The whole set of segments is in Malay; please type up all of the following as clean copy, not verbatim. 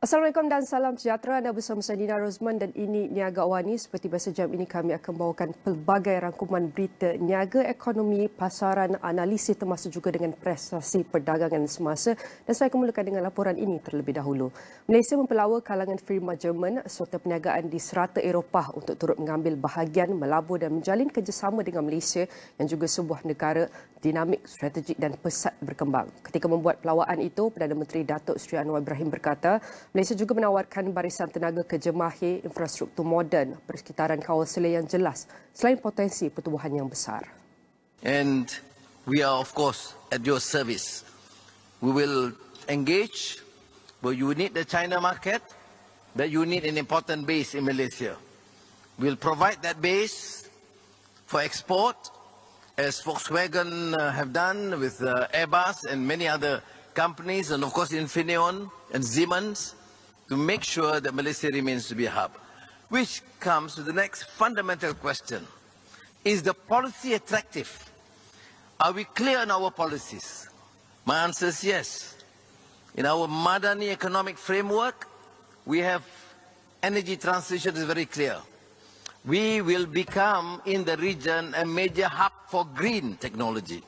Assalamualaikum dan salam sejahtera. Anda bersama saya Nina Rozman dan ini Niaga AWANI. Seperti biasa jam ini kami akan bawakan pelbagai rangkuman berita niaga, ekonomi, pasaran, analisis termasuk juga dengan prestasi perdagangan semasa. Dan saya akan mulakan dengan laporan ini terlebih dahulu. Malaysia mempelawa kalangan firma Jerman serta perniagaan di serata Eropah untuk turut mengambil bahagian melabur dan menjalin kerjasama dengan Malaysia yang juga sebuah negara dinamik, strategik dan pesat berkembang. Ketika membuat pelawaan itu, Perdana Menteri Datuk Seri Anwar Ibrahim berkata, Malaysia juga menawarkan barisan tenaga kerja mahir, infrastruktur moden, persekitaran kawasan yang jelas selain potensi pertumbuhan yang besar. And we are of course at your service. We will engage where you need the China market, that you need an important base in Malaysia. We will provide that base for export as Volkswagen have done with Airbus and many other companies, and of course Infineon and Siemens, to make sure that Malaysia remains to be a hub. Which comes to the next fundamental question. Is the policy attractive? Are we clear on our policies? My answer is yes. In our Madani economic framework, we have energy transition is very clear. We will become in the region a major hub for green technology.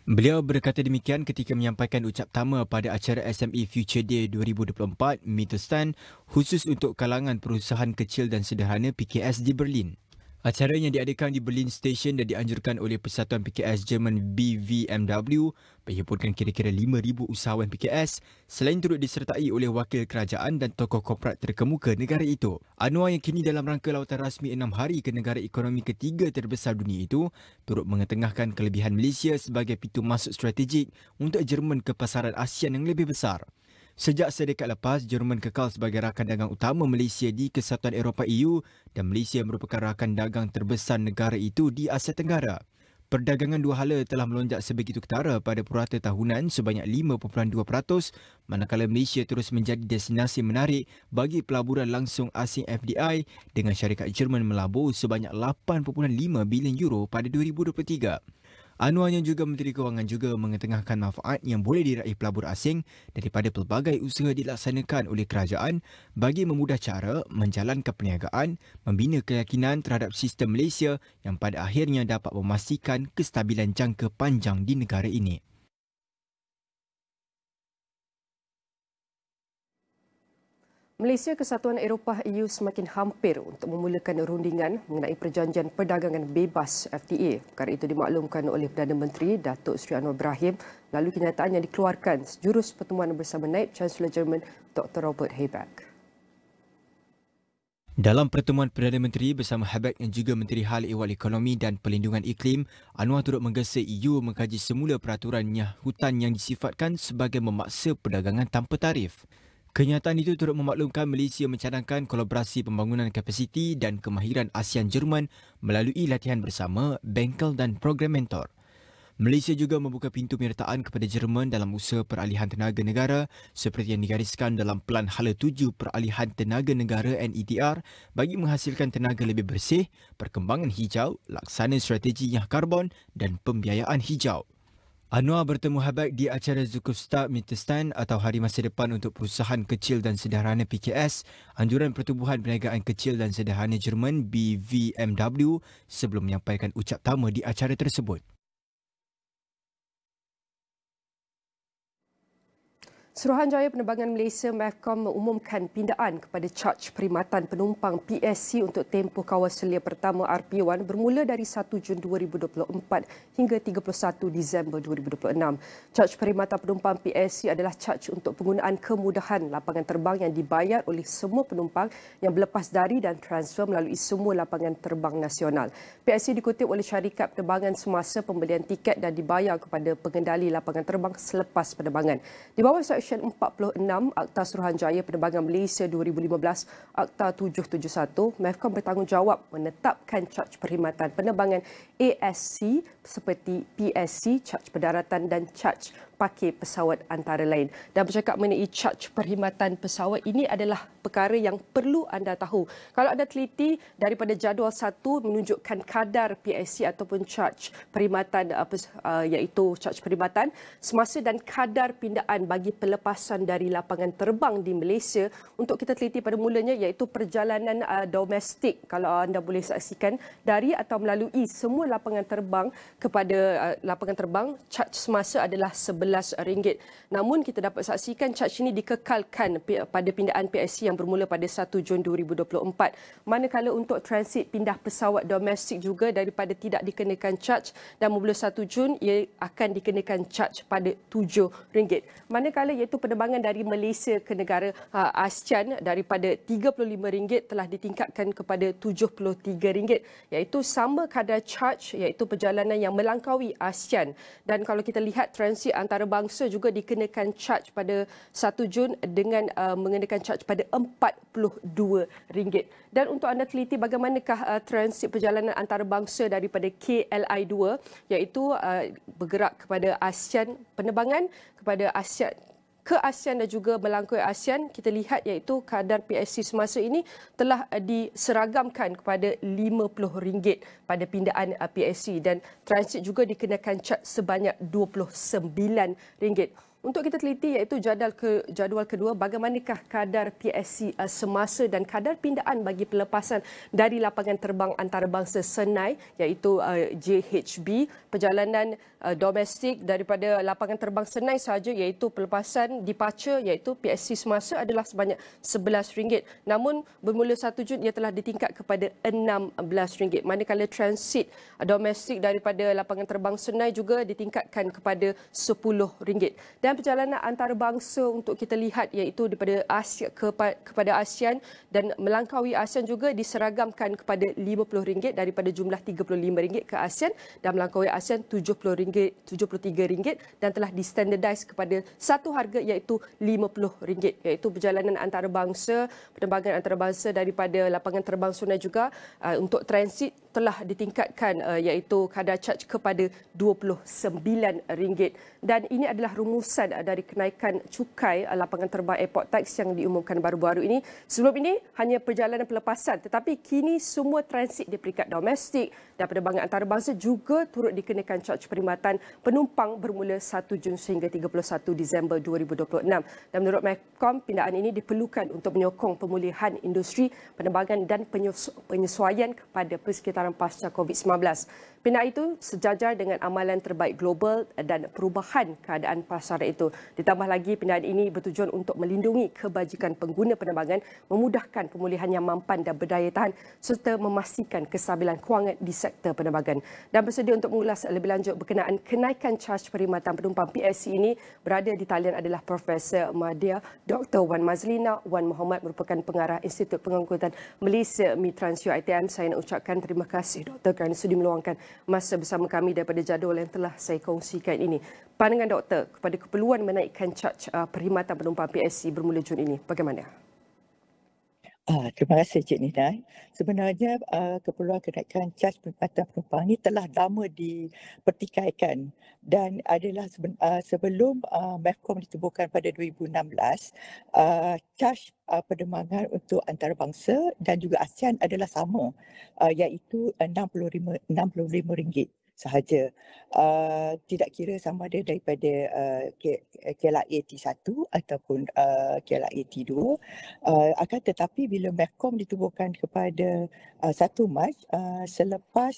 Beliau berkata demikian ketika menyampaikan ucap tama pada acara SME Future Day 2024 Mittelstand khusus untuk kalangan perusahaan kecil dan sederhana PKS di Berlin. Acara yang diadakan di Berlin Station dan dianjurkan oleh Persatuan PKS Jerman BVMW menghimpunkan kira-kira 5,000 usahawan PKS selain turut disertai oleh wakil kerajaan dan tokoh korporat terkemuka negara itu. Anwar yang kini dalam rangka lawatan rasmi 6 hari ke negara ekonomi ketiga terbesar dunia itu turut mengetengahkan kelebihan Malaysia sebagai pintu masuk strategik untuk Jerman ke pasaran ASEAN yang lebih besar. Sejak sedekad lepas, Jerman kekal sebagai rakan dagang utama Malaysia di Kesatuan Eropah EU dan Malaysia merupakan rakan dagang terbesar negara itu di Asia Tenggara. Perdagangan dua hala telah melonjak sebegitu ketara pada purata tahunan sebanyak 5.2%, manakala Malaysia terus menjadi destinasi menarik bagi pelaburan langsung asing FDI dengan syarikat Jerman melabur sebanyak 8.5 bilion euro pada 2023. Anwar yang juga Menteri Kewangan juga mengetengahkan manfaat yang boleh diraih pelabur asing daripada pelbagai usaha dilaksanakan oleh kerajaan bagi memudah cara menjalankan perniagaan, membina keyakinan terhadap sistem Malaysia yang pada akhirnya dapat memastikan kestabilan jangka panjang di negara ini. Malaysia Kesatuan Eropah EU semakin hampir untuk memulakan rundingan mengenai perjanjian perdagangan bebas FTA. Perkara itu dimaklumkan oleh Perdana Menteri Datuk Seri Anwar Ibrahim lalu kenyataan yang dikeluarkan sejurus pertemuan bersama Naib Chancellor Jerman Dr. Robert Habeck. Dalam pertemuan Perdana Menteri bersama Habeck yang juga Menteri Hal Ehwal Ekonomi dan Perlindungan Iklim, Anwar turut menggesa EU mengkaji semula peraturan hutan yang disifatkan sebagai memaksa perdagangan tanpa tarif. Kenyataan itu turut memaklumkan Malaysia mencadangkan kolaborasi pembangunan kapasiti dan kemahiran ASEAN Jerman melalui latihan bersama, bengkel dan program mentor. Malaysia juga membuka pintu penyertaan kepada Jerman dalam usaha peralihan tenaga negara seperti yang digariskan dalam Pelan Hala 7 Peralihan Tenaga Negara NETR bagi menghasilkan tenaga lebih bersih, perkembangan hijau, laksana strategi nyah karbon dan pembiayaan hijau. Anwar bertemu Habeck di acara Zukunftsdag Mittelstand atau Hari Masa Depan untuk Perusahaan Kecil dan Sederhana PKS, Anjuran Pertubuhan Perniagaan Kecil dan Sederhana Jerman BVMW sebelum menyampaikan ucap tama di acara tersebut. Suruhanjaya Penerbangan Malaysia MAVCOM mengumumkan pindaan kepada caj perkhidmatan penumpang PSC untuk tempoh kawasan selia pertama RP1 bermula dari 1 Jun 2024 hingga 31 Disember 2026. Caj perkhidmatan penumpang PSC adalah caj untuk penggunaan kemudahan lapangan terbang yang dibayar oleh semua penumpang yang berlepas dari dan transfer melalui semua lapangan terbang nasional. PSC dikutip oleh syarikat penerbangan semasa pembelian tiket dan dibayar kepada pengendali lapangan terbang selepas penerbangan. Di bawah Seksyen 46 Akta Suruhanjaya Penerbangan Malaysia 2015 Akta 771, MAVCOM bertanggungjawab menetapkan caj perkhidmatan penerbangan ASC seperti PSC, caj pendaratan dan caj pakai pesawat antara lain. Dan bercakap mengenai caj perkhidmatan pesawat, ini adalah perkara yang perlu anda tahu. Kalau anda teliti daripada jadual 1 menunjukkan kadar PSC ataupun caj perkhidmatan iaitu caj perkhidmatan semasa dan kadar pindaan bagi pelepasan dari lapangan terbang di Malaysia. Untuk kita teliti pada mulanya iaitu perjalanan domestik, kalau anda boleh saksikan dari atau melalui semua lapangan terbang kepada lapangan terbang, caj semasa adalah RM11. Namun kita dapat saksikan caj ini dikekalkan pada pindaan PSC yang bermula pada 1 Jun 2024. Manakala untuk transit pindah pesawat domestik juga daripada tidak dikenakan caj dan bermula 1 Jun ia akan dikenakan caj pada RM7. Manakala iaitu penerbangan dari Malaysia ke negara ASEAN daripada RM35 telah ditingkatkan kepada RM73, iaitu sama kadar caj iaitu perjalanan yang melangkaui ASEAN. Dan kalau kita lihat transit antarabangsa juga dikenakan caj pada 1 Jun dengan mengenakan caj pada RM42. Dan untuk anda teliti bagaimanakah transit perjalanan antarabangsa daripada KLI2 iaitu bergerak kepada ASEAN, penerbangan kepada ASEAN ke ASEAN dan juga melangkaui ASEAN, kita lihat iaitu kadar PSC semasa ini telah diseragamkan kepada RM50 pada pindaan PSC dan transit juga dikenakan caj sebanyak RM29. Untuk kita teliti iaitu jadual kedua, bagaimanakah kadar PSC semasa dan kadar pindaan bagi pelepasan dari lapangan terbang antarabangsa Senai iaitu JHB, perjalanan domestik daripada lapangan terbang Senai sahaja iaitu pelepasan departure iaitu PSC semasa adalah sebanyak RM11. Namun bermula 1 Jun ia telah ditingkat kepada RM16. Manakala transit domestik daripada lapangan terbang Senai juga ditingkatkan kepada RM10. Dan perjalanan antarabangsa untuk kita lihat iaitu daripada Asia kepada ASEAN dan melangkaui ASEAN juga diseragamkan kepada RM50 daripada jumlah RM35 ke ASEAN dan melangkaui ASEAN RM73 dan telah distandardise kepada satu harga iaitu RM50 iaitu perjalanan antarabangsa, penerbangan antarabangsa daripada lapangan terbang Senai juga untuk transit telah ditingkatkan iaitu kadar caj kepada RM29 dan ini adalah rumusan dari kenaikan cukai lapangan terbang airport tax yang diumumkan baru-baru ini. Sebelum ini hanya perjalanan pelepasan tetapi kini semua transit di peringkat domestik dan penerbangan antarabangsa juga turut dikenakan caj perkhidmatan penumpang bermula 1 Jun sehingga 31 Disember 2026. Dan menurut Medcom, pindaan ini diperlukan untuk menyokong pemulihan industri penerbangan dan penyesuaian kepada persekitaran pasca COVID-19. Pindaan itu sejajar dengan amalan terbaik global dan perubahan keadaan pasaran itu. Ditambah lagi, pindaan ini bertujuan untuk melindungi kebajikan pengguna penerbangan, memudahkan pemulihan yang mampan dan berdaya tahan serta memastikan kestabilan kewangan di sektor penerbangan. Dan bersedia untuk mengulas lebih lanjut berkenaan kenaikan caj perkhidmatan penumpang PSC ini, berada di talian adalah Profesor Madya Dr. Wan Mazlina Wan Muhammad merupakan pengarah Institut Pengangkutan Malaysia Mitransio ITM. Saya nak ucapkan terima kasih Doktor kerana sudi meluangkan masa bersama kami daripada jadual yang telah saya kongsikan ini. Pandangan doktor kepada keperluan menaikkan caj perkhidmatan penumpang PSC bermula Jun ini, bagaimana? Terima kasih Cik Nida. Sebenarnya keperluan kenaikan caj perkhidmatan penumpang ini telah lama dipertikaikan dan adalah sebelum Medcom ditubuhkan pada 2016, caj penerbangan untuk antarabangsa dan juga ASEAN adalah sama, iaitu RM65 sahaja. Tidak kira sama ada daripada KLIA T1 ataupun KLIA T2. Akan tetapi bila Medcom ditubuhkan kepada 1 Mac selepas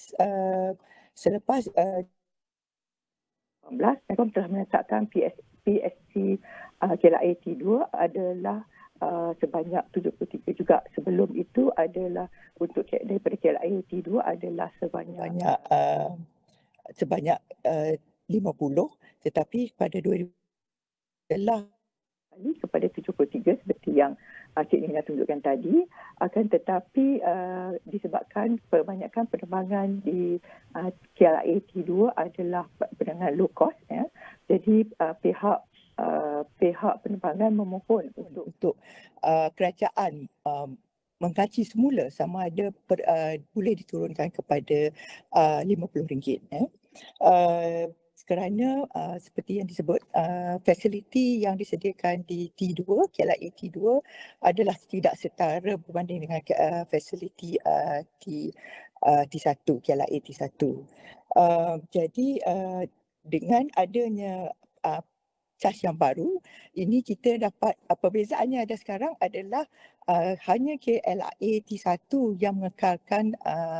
Medcom telah menetapkan PSC KLIA T2 adalah sebanyak 73 juga. Sebelum itu adalah untuk daripada KLIA T2 adalah sebanyak 50, tetapi pada 2000 telah kepada 73 seperti yang Cik Nina tunjukkan tadi. Akan tetapi disebabkan kebanyakan penerbangan di KLIA T2 adalah penerbangan low cost, ya. Jadi pihak penerbangan memohon untuk kerajaan mengkaji semula sama ada boleh diturunkan kepada RM50. kerana seperti yang disebut, fasiliti yang disediakan di T2, KLIA T2 adalah tidak setara berbanding dengan fasiliti T1, KLIA T1. Jadi dengan adanya charge yang baru, ini kita dapat, perbezaannya ada sekarang adalah hanya KLIA T1 yang mengekalkan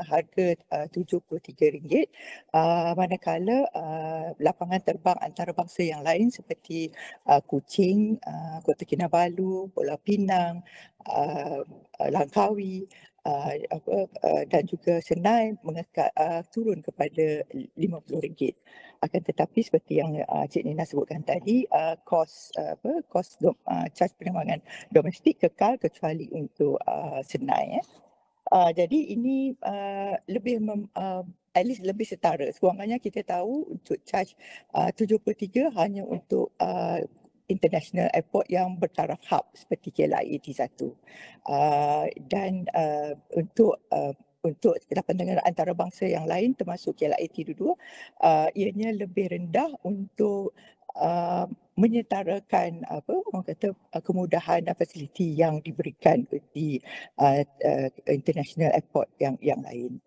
harga RM73, manakala lapangan terbang antarabangsa yang lain seperti Kuching, Kota Kinabalu, Pulau Pinang, Langkawi, dan juga Senai turun kepada RM50. Akan tetapi seperti yang Cik Nina sebutkan tadi, charge penerbangan domestik kekal kecuali untuk Senai. Jadi ini at least lebih setara. Sekurang-kurangnya kita tahu untuk charge 73 hanya untuk international airport yang bertaraf hub seperti KLIA T1. Dan untuk lapangan antarabangsa yang lain termasuk KLIA T2, ianya lebih rendah untuk menyetarakan kemudahan dan fasiliti yang diberikan di international airport yang lain.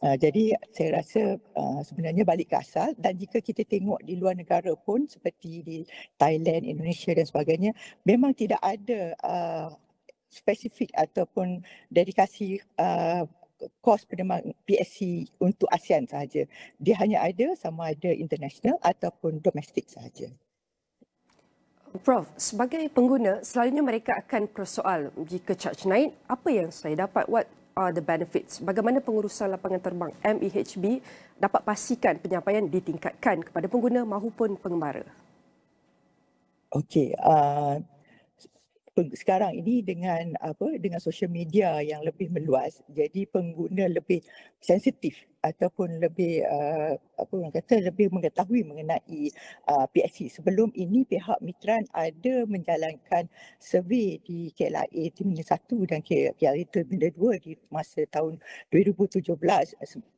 Jadi saya rasa sebenarnya balik ke asal, dan jika kita tengok di luar negara pun seperti di Thailand, Indonesia dan sebagainya, memang tidak ada spesifik ataupun dedikasi kos penerbangan PSC untuk ASEAN sahaja. Dia hanya ada sama ada international ataupun domestik sahaja. Prof, sebagai pengguna, selalunya mereka akan persoal jika charge naik, apa yang saya dapat? What are the benefits? Bagaimana pengurusan lapangan terbang MEHB dapat pastikan penyampaian ditingkatkan kepada pengguna mahupun pengembara? Okey, sekarang ini dengan social media yang lebih meluas, jadi pengguna lebih sensitif ataupun lebih lebih mengetahui mengenai PSC. Sebelum ini pihak mitran ada menjalankan survey di KLIA Terminal 1 dan KLIA Terminal 2 di masa tahun 2017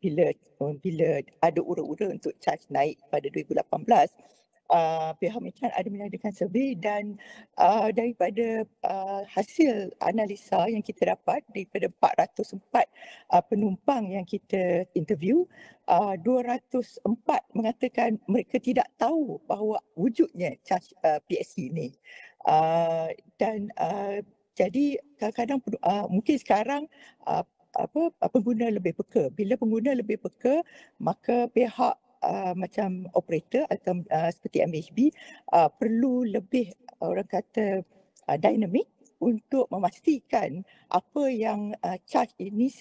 bila ada ura-ura untuk charge naik pada 2018. Pihak mitran ada mengadakan survey dan daripada hasil analisa yang kita dapat daripada 404 penumpang yang kita interview, 204 mengatakan mereka tidak tahu bahawa wujudnya charge PSC ini. Jadi kadang-kadang mungkin sekarang pengguna lebih peka. Bila pengguna lebih peka, maka pihak macam operator atau seperti MHB perlu lebih dinamik untuk memastikan apa yang charge ini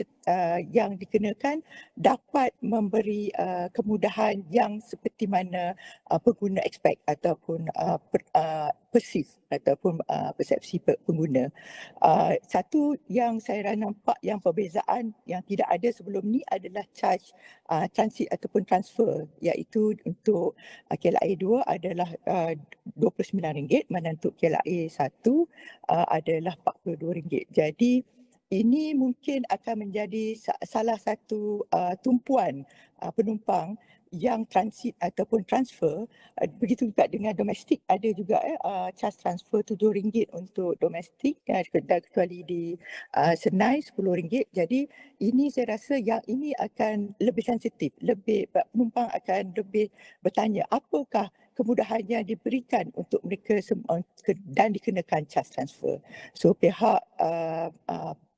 yang dikenakan dapat memberi kemudahan yang seperti mana pengguna expect ataupun perceive ataupun persepsi pengguna. Satu yang saya nampak yang perbezaan yang tidak ada sebelum ni adalah charge transit ataupun transfer, iaitu untuk KLIA 2 adalah RM29, mana untuk KLIA 1 adalah RM42. Jadi ini mungkin akan menjadi salah satu tumpuan penumpang yang transit ataupun transfer. Begitu juga dengan domestik, ada juga charge transfer RM7 untuk domestik, kecuali di Senai RM10. Jadi ini saya rasa yang ini akan lebih sensitif, penumpang akan lebih bertanya apakah kemudahan yang diberikan untuk mereka dan dikenakan charge transfer. So pihak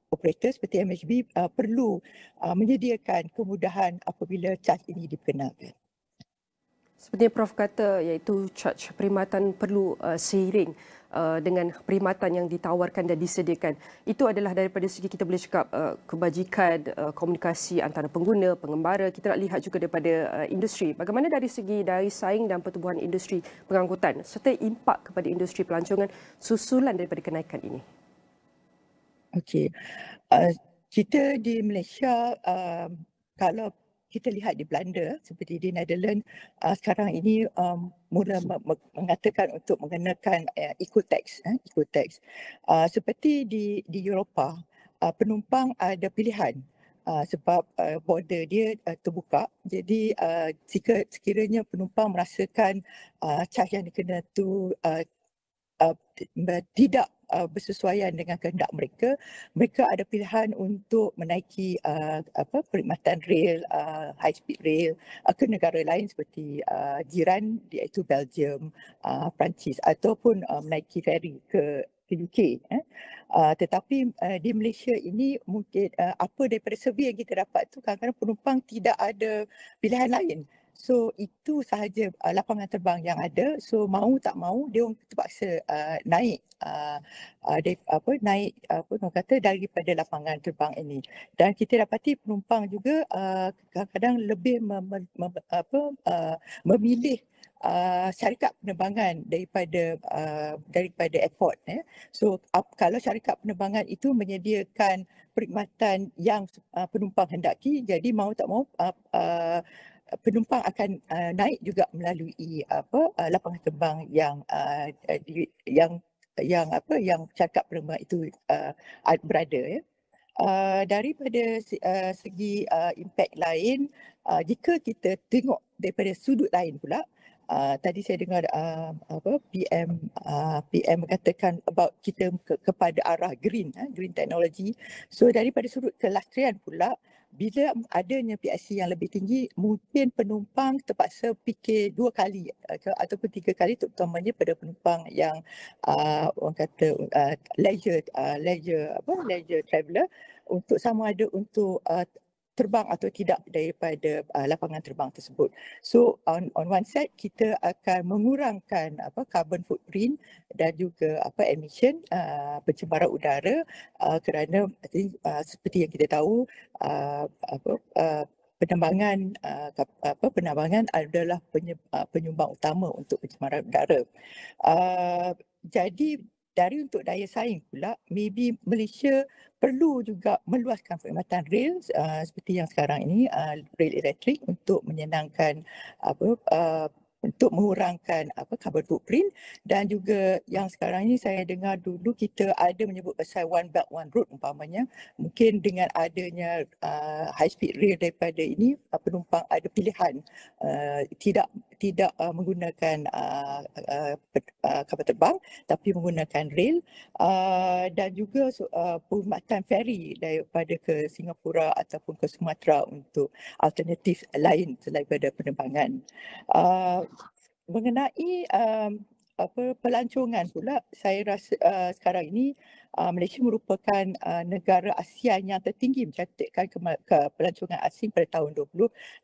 operator seperti MHB perlu menyediakan kemudahan apabila charge ini diperkenalkan. Seperti Prof kata, iaitu charge perkhidmatan perlu seiring dengan perkhidmatan yang ditawarkan dan disediakan. Itu adalah daripada segi kita boleh cakap kebajikan komunikasi antara pengguna, pengembara. Kita nak lihat juga daripada industri. Bagaimana dari segi daya saing dan pertumbuhan industri pengangkutan serta impak kepada industri pelancongan susulan daripada kenaikan ini? Okey, kita di Malaysia, kalau kita lihat di Belanda seperti di Netherlands, sekarang ini mula mengatakan untuk mengenakan eco-tax. Seperti di Eropah, penumpang ada pilihan sebab border dia terbuka. Jadi sekiranya penumpang merasakan charge yang dikena tu tidak bersesuaian dengan kehendak mereka, mereka ada pilihan untuk menaiki perkhidmatan rail, high speed rail ke negara lain seperti jiran iaitu Belgium, Perancis, ataupun menaiki feri ke UK. Tetapi di Malaysia ini mungkin apa daripada survey yang kita dapat tu, kadang-kadang penumpang tidak ada pilihan lain. So itu sahaja lapangan terbang yang ada. So mahu tak mahu dia orang terpaksa naik orang kata daripada lapangan terbang ini. Dan kita dapati penumpang juga kadang-kadang lebih memilih syarikat penerbangan daripada airport. So kalau syarikat penerbangan itu menyediakan perkhidmatan yang penumpang hendaki, jadi mahu tak mahu penumpang akan naik juga melalui lapangan terbang yang syarikat penerbangan itu berada. Daripada segi impak lain, jika kita tengok daripada sudut lain pula, tadi saya dengar PM mengatakan about kita kepada arah green technology. So daripada sudut kelastrian pula, bila adanya PSC yang lebih tinggi, mungkin penumpang terpaksa fikir 2 kali ataupun 3 kali, terutamanya pada penumpang yang orang kata leisure traveller, untuk sama ada untuk terbang atau tidak daripada lapangan terbang tersebut. So on one side kita akan mengurangkan carbon footprint dan juga emission pencemaran udara, kerana seperti yang kita tahu penerbangan adalah penyumbang utama untuk pencemaran udara. Jadi dari untuk daya saing pula, maybe Malaysia perlu juga meluaskan perkhidmatan rail seperti yang sekarang ini, rail elektrik, untuk menyenangkan untuk mengurangkan carbon footprint. Dan juga yang sekarang ini saya dengar, dulu kita ada menyebut pasal One Belt One Road umpamanya. Mungkin dengan adanya high speed rail daripada ini, penumpang ada pilihan tidak menggunakan kapal terbang tapi menggunakan rail, dan juga perkhidmatan feri daripada ke Singapura ataupun ke Sumatera untuk alternatif lain selain daripada penerbangan. Mengenai pelancongan pula, saya rasa sekarang ini Malaysia merupakan negara ASEAN yang tertinggi mencatatkan pelancongan asing pada tahun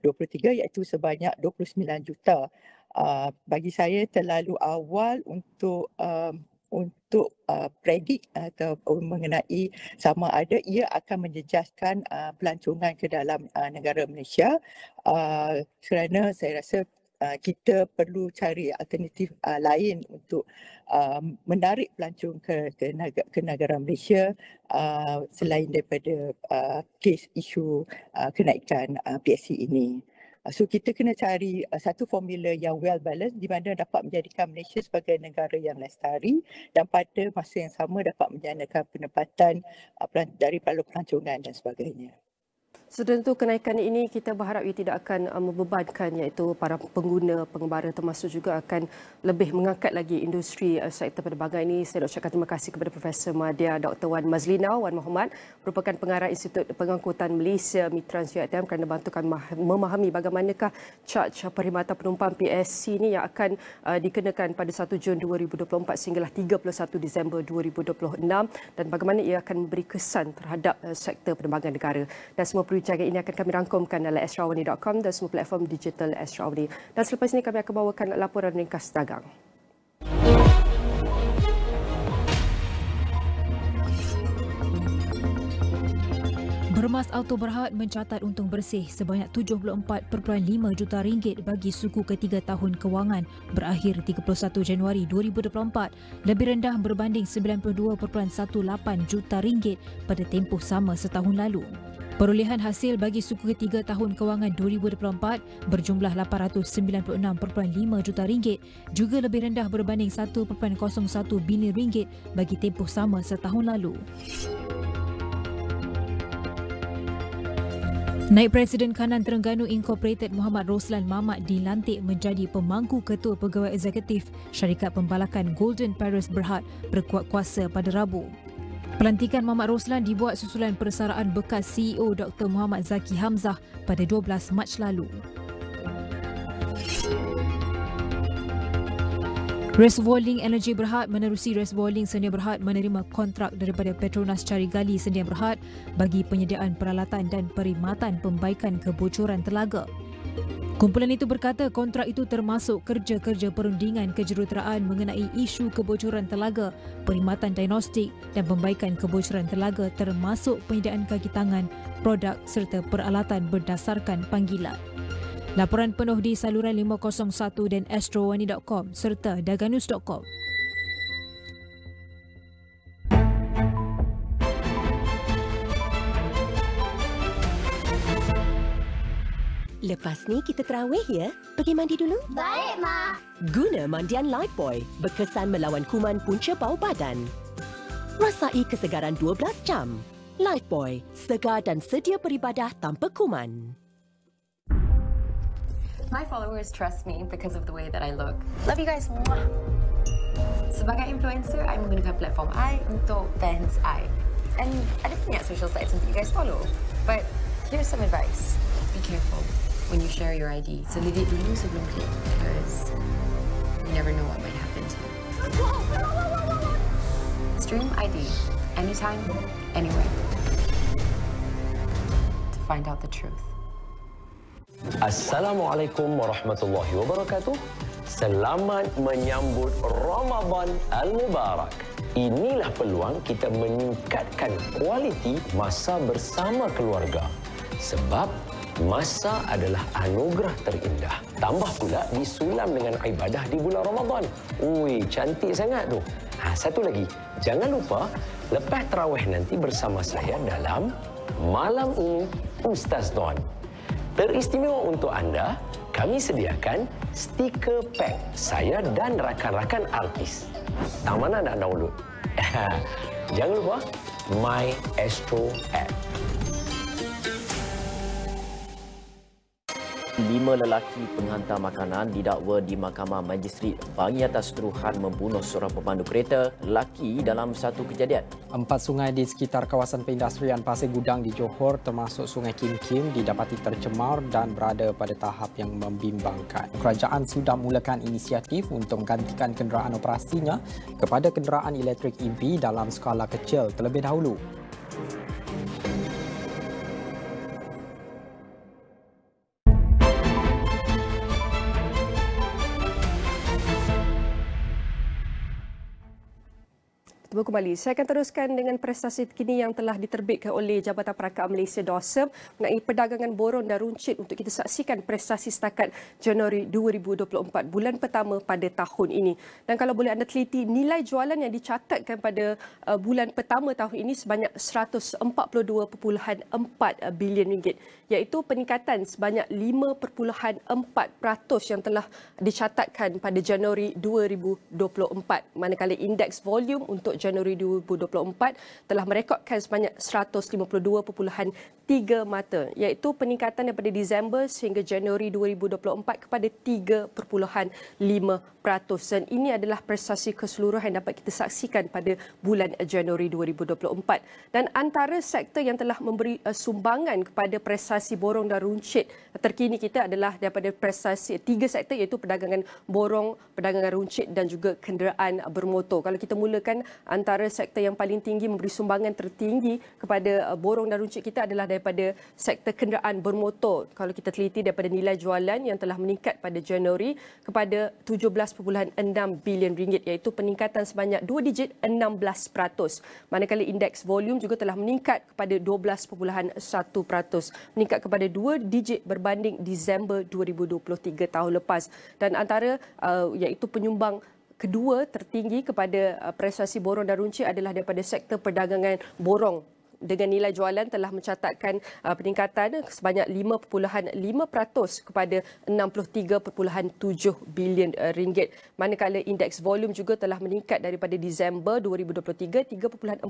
2023, iaitu sebanyak 29 juta. Bagi saya terlalu awal untuk predik atau mengenai sama ada ia akan menjejaskan pelancongan ke dalam negara Malaysia, kerana saya rasa kita perlu cari alternatif lain untuk menarik pelancong ke negara Malaysia, selain daripada kes isu kenaikan PSC ini. So kita kena cari satu formula yang well balanced di mana dapat menjadikan Malaysia sebagai negara yang lestari dan pada masa yang sama dapat menjanakan pendapatan dari pelancongan dan sebagainya. So tentu kenaikan ini kita berharap ia tidak akan membebankan iaitu para pengguna pengembara, termasuk juga akan lebih mengangkat lagi industri sektor penerbangan ini. Saya nak ucapkan terima kasih kepada Profesor Madya Dr. Wan Fadhlina Wan Muhammad, merupakan pengarah Institut Pengangkutan Malaysia Mitra UiTM, kerana bantukan memahami bagaimanakah charge perkhidmatan penumpang PSC ini yang akan dikenakan pada 1 Jun 2024 sehinggalah 31 Disember 2026 dan bagaimana ia akan memberi kesan terhadap sektor penerbangan negara. Dan semua perbincangan ini akan kami rangkumkan dalam astrawani.com dan semua platform digital Astro. Dan selepas ini kami akan bawakan laporan ringkas dagang. Bermas Auto Berhad mencatat untung bersih sebanyak 74.5 juta ringgit bagi suku ketiga tahun kewangan berakhir 31 Januari 2024, lebih rendah berbanding 92.18 juta ringgit pada tempoh sama setahun lalu. Perolehan hasil bagi suku ketiga tahun kewangan 2024 berjumlah 896.5 juta ringgit, juga lebih rendah berbanding 1.01 bilion ringgit bagi tempoh sama setahun lalu. Naib Presiden Kanan Terengganu Incorporated Muhammad Roslan Mamat dilantik menjadi pemangku ketua pegawai eksekutif syarikat pembalakan Golden Paris Berhad berkuat kuasa pada Rabu. Pelantikan Muhammad Roslan dibuat susulan persaraan bekas CEO Dr. Muhammad Zaki Hamzah pada 12 Mac lalu. Reservoir Link Energy Berhad menerusi Reservoir Link Sedia Berhad menerima kontrak daripada Petronas Cari Gali Sedia Berhad bagi penyediaan peralatan dan perkhidmatan pembaikan kebocoran telaga. Kumpulan itu berkata kontrak itu termasuk kerja-kerja perundingan kejuruteraan mengenai isu kebocoran telaga, perkhidmatan diagnostik dan pembaikan kebocoran telaga termasuk penyediaan kaki tangan, produk serta peralatan berdasarkan panggilan. Laporan penuh di saluran 501 dan astrowani.com serta daganus.com. Lepas ni kita terawih ya? Pergi mandi dulu? Baik, Mak. Guna mandian Lifebuoy berkesan melawan kuman punca bau badan. Rasai kesegaran 12 jam. Lifebuoy, segar dan sedia beribadah tanpa kuman. My followers trust me because of the way that I look. Love you guys. Mwah. Sebagai influencer, I menggunakan platform I untuk fans I. And ada banyak social sites untuk you guys follow. But here's some advice. Be careful when you share your ID. Selidik dulu sebelum klik because you never know what might happen to you. Stream ID anytime, anywhere to find out the truth. Assalamualaikum warahmatullahi wabarakatuh. Selamat menyambut Ramadan Al-Mubarak. Inilah peluang kita meningkatkan kualiti masa bersama keluarga. Sebab masa adalah anugerah terindah. Tambah pula disulam dengan ibadah di bulan Ramadan. Ui, cantik sangat tu. Satu lagi, jangan lupa lepas tarawih nanti bersama saya dalam Malam Ini Ustaz Don. Teristimewa untuk anda, kami sediakan stiker pack saya dan rakan-rakan artis. Tahu mana nak download? Jangan lupa My Astro app. 5 lelaki penghantar makanan didakwa di Mahkamah Magistrate Bangi atas tuduhan membunuh seorang pemandu kereta lelaki dalam satu kejadian. 4 sungai di sekitar kawasan perindustrian Pasir Gudang di Johor termasuk Sungai Kim Kim didapati tercemar dan berada pada tahap yang membimbangkan. Kerajaan sudah mulakan inisiatif untuk menggantikan kenderaan operasinya kepada kenderaan elektrik EV dalam skala kecil terlebih dahulu. Kembali. Saya akan teruskan dengan prestasi terkini yang telah diterbitkan oleh Jabatan Perakaan Malaysia DOSM mengenai perdagangan borong dan runcit untuk kita saksikan prestasi setakat Januari 2024 bulan pertama pada tahun ini. Dan kalau boleh anda teliti nilai jualan yang dicatatkan pada bulan pertama tahun ini sebanyak 142.4 bilion ringgit, iaitu peningkatan sebanyak 5.4% yang telah dicatatkan pada Januari 2024. Manakala indeks volume untuk Januari 2024 telah merekodkan sebanyak 152.3 mata, iaitu peningkatan daripada Disember sehingga Januari 2024 kepada 3.5%. Dan ini adalah prestasi keseluruhan yang dapat kita saksikan pada bulan Januari 2024. Dan antara sektor yang telah memberi sumbangan kepada prestasi borong dan runcit terkini kita adalah daripada prestasi 3 sektor, iaitu perdagangan borong, perdagangan runcit dan juga kenderaan bermotor. Kalau kita mulakan, antara sektor yang paling tinggi memberi sumbangan tertinggi kepada borong dan runcit kita adalah daripada sektor kenderaan bermotor. Kalau kita teliti daripada nilai jualan yang telah meningkat pada Januari kepada 17.6 bilion ringgit, iaitu peningkatan sebanyak 2 digit 16%. Manakala indeks volume juga telah meningkat kepada 12.1%, meningkat kepada 2 digit berbanding Disember 2023 tahun lepas. Dan antara iaitu penyumbang kedua tertinggi kepada prestasi borong dan runcit adalah daripada sektor perdagangan borong dengan nilai jualan telah mencatatkan peningkatan sebanyak 5.5% kepada 63.7 bilion ringgit. Manakala indeks volume juga telah meningkat daripada Disember 2023 3.4%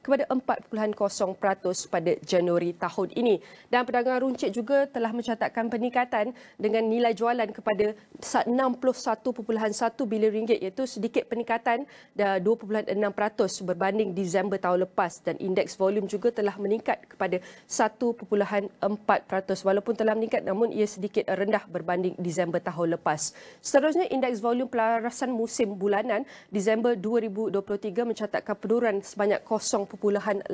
kepada 4.0% pada Januari tahun ini. Dan perdagangan runcit juga telah mencatatkan peningkatan dengan nilai jualan kepada 61.1 bilion ringgit, iaitu sedikit peningkatan 2.6% berbanding Disember tahun lepas, dan indeks volume juga telah meningkat kepada 1.4%. Walaupun telah meningkat namun ia sedikit rendah berbanding Disember tahun lepas. Seterusnya, indeks volume pelarasan musim bulanan Disember 2023 mencatatkan penurunan sebanyak 0.8%,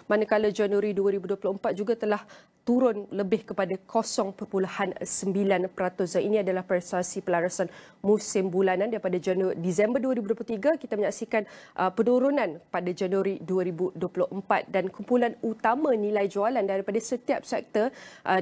manakala Januari 2024 juga telah turun lebih kepada 0.9%. Dan ini adalah prestasi pelarasan musim bulanan daripada Disember 2023. Kita menyaksikan penurunan pada Januari 2024, dan kumpulan utama nilai jualan daripada setiap sektor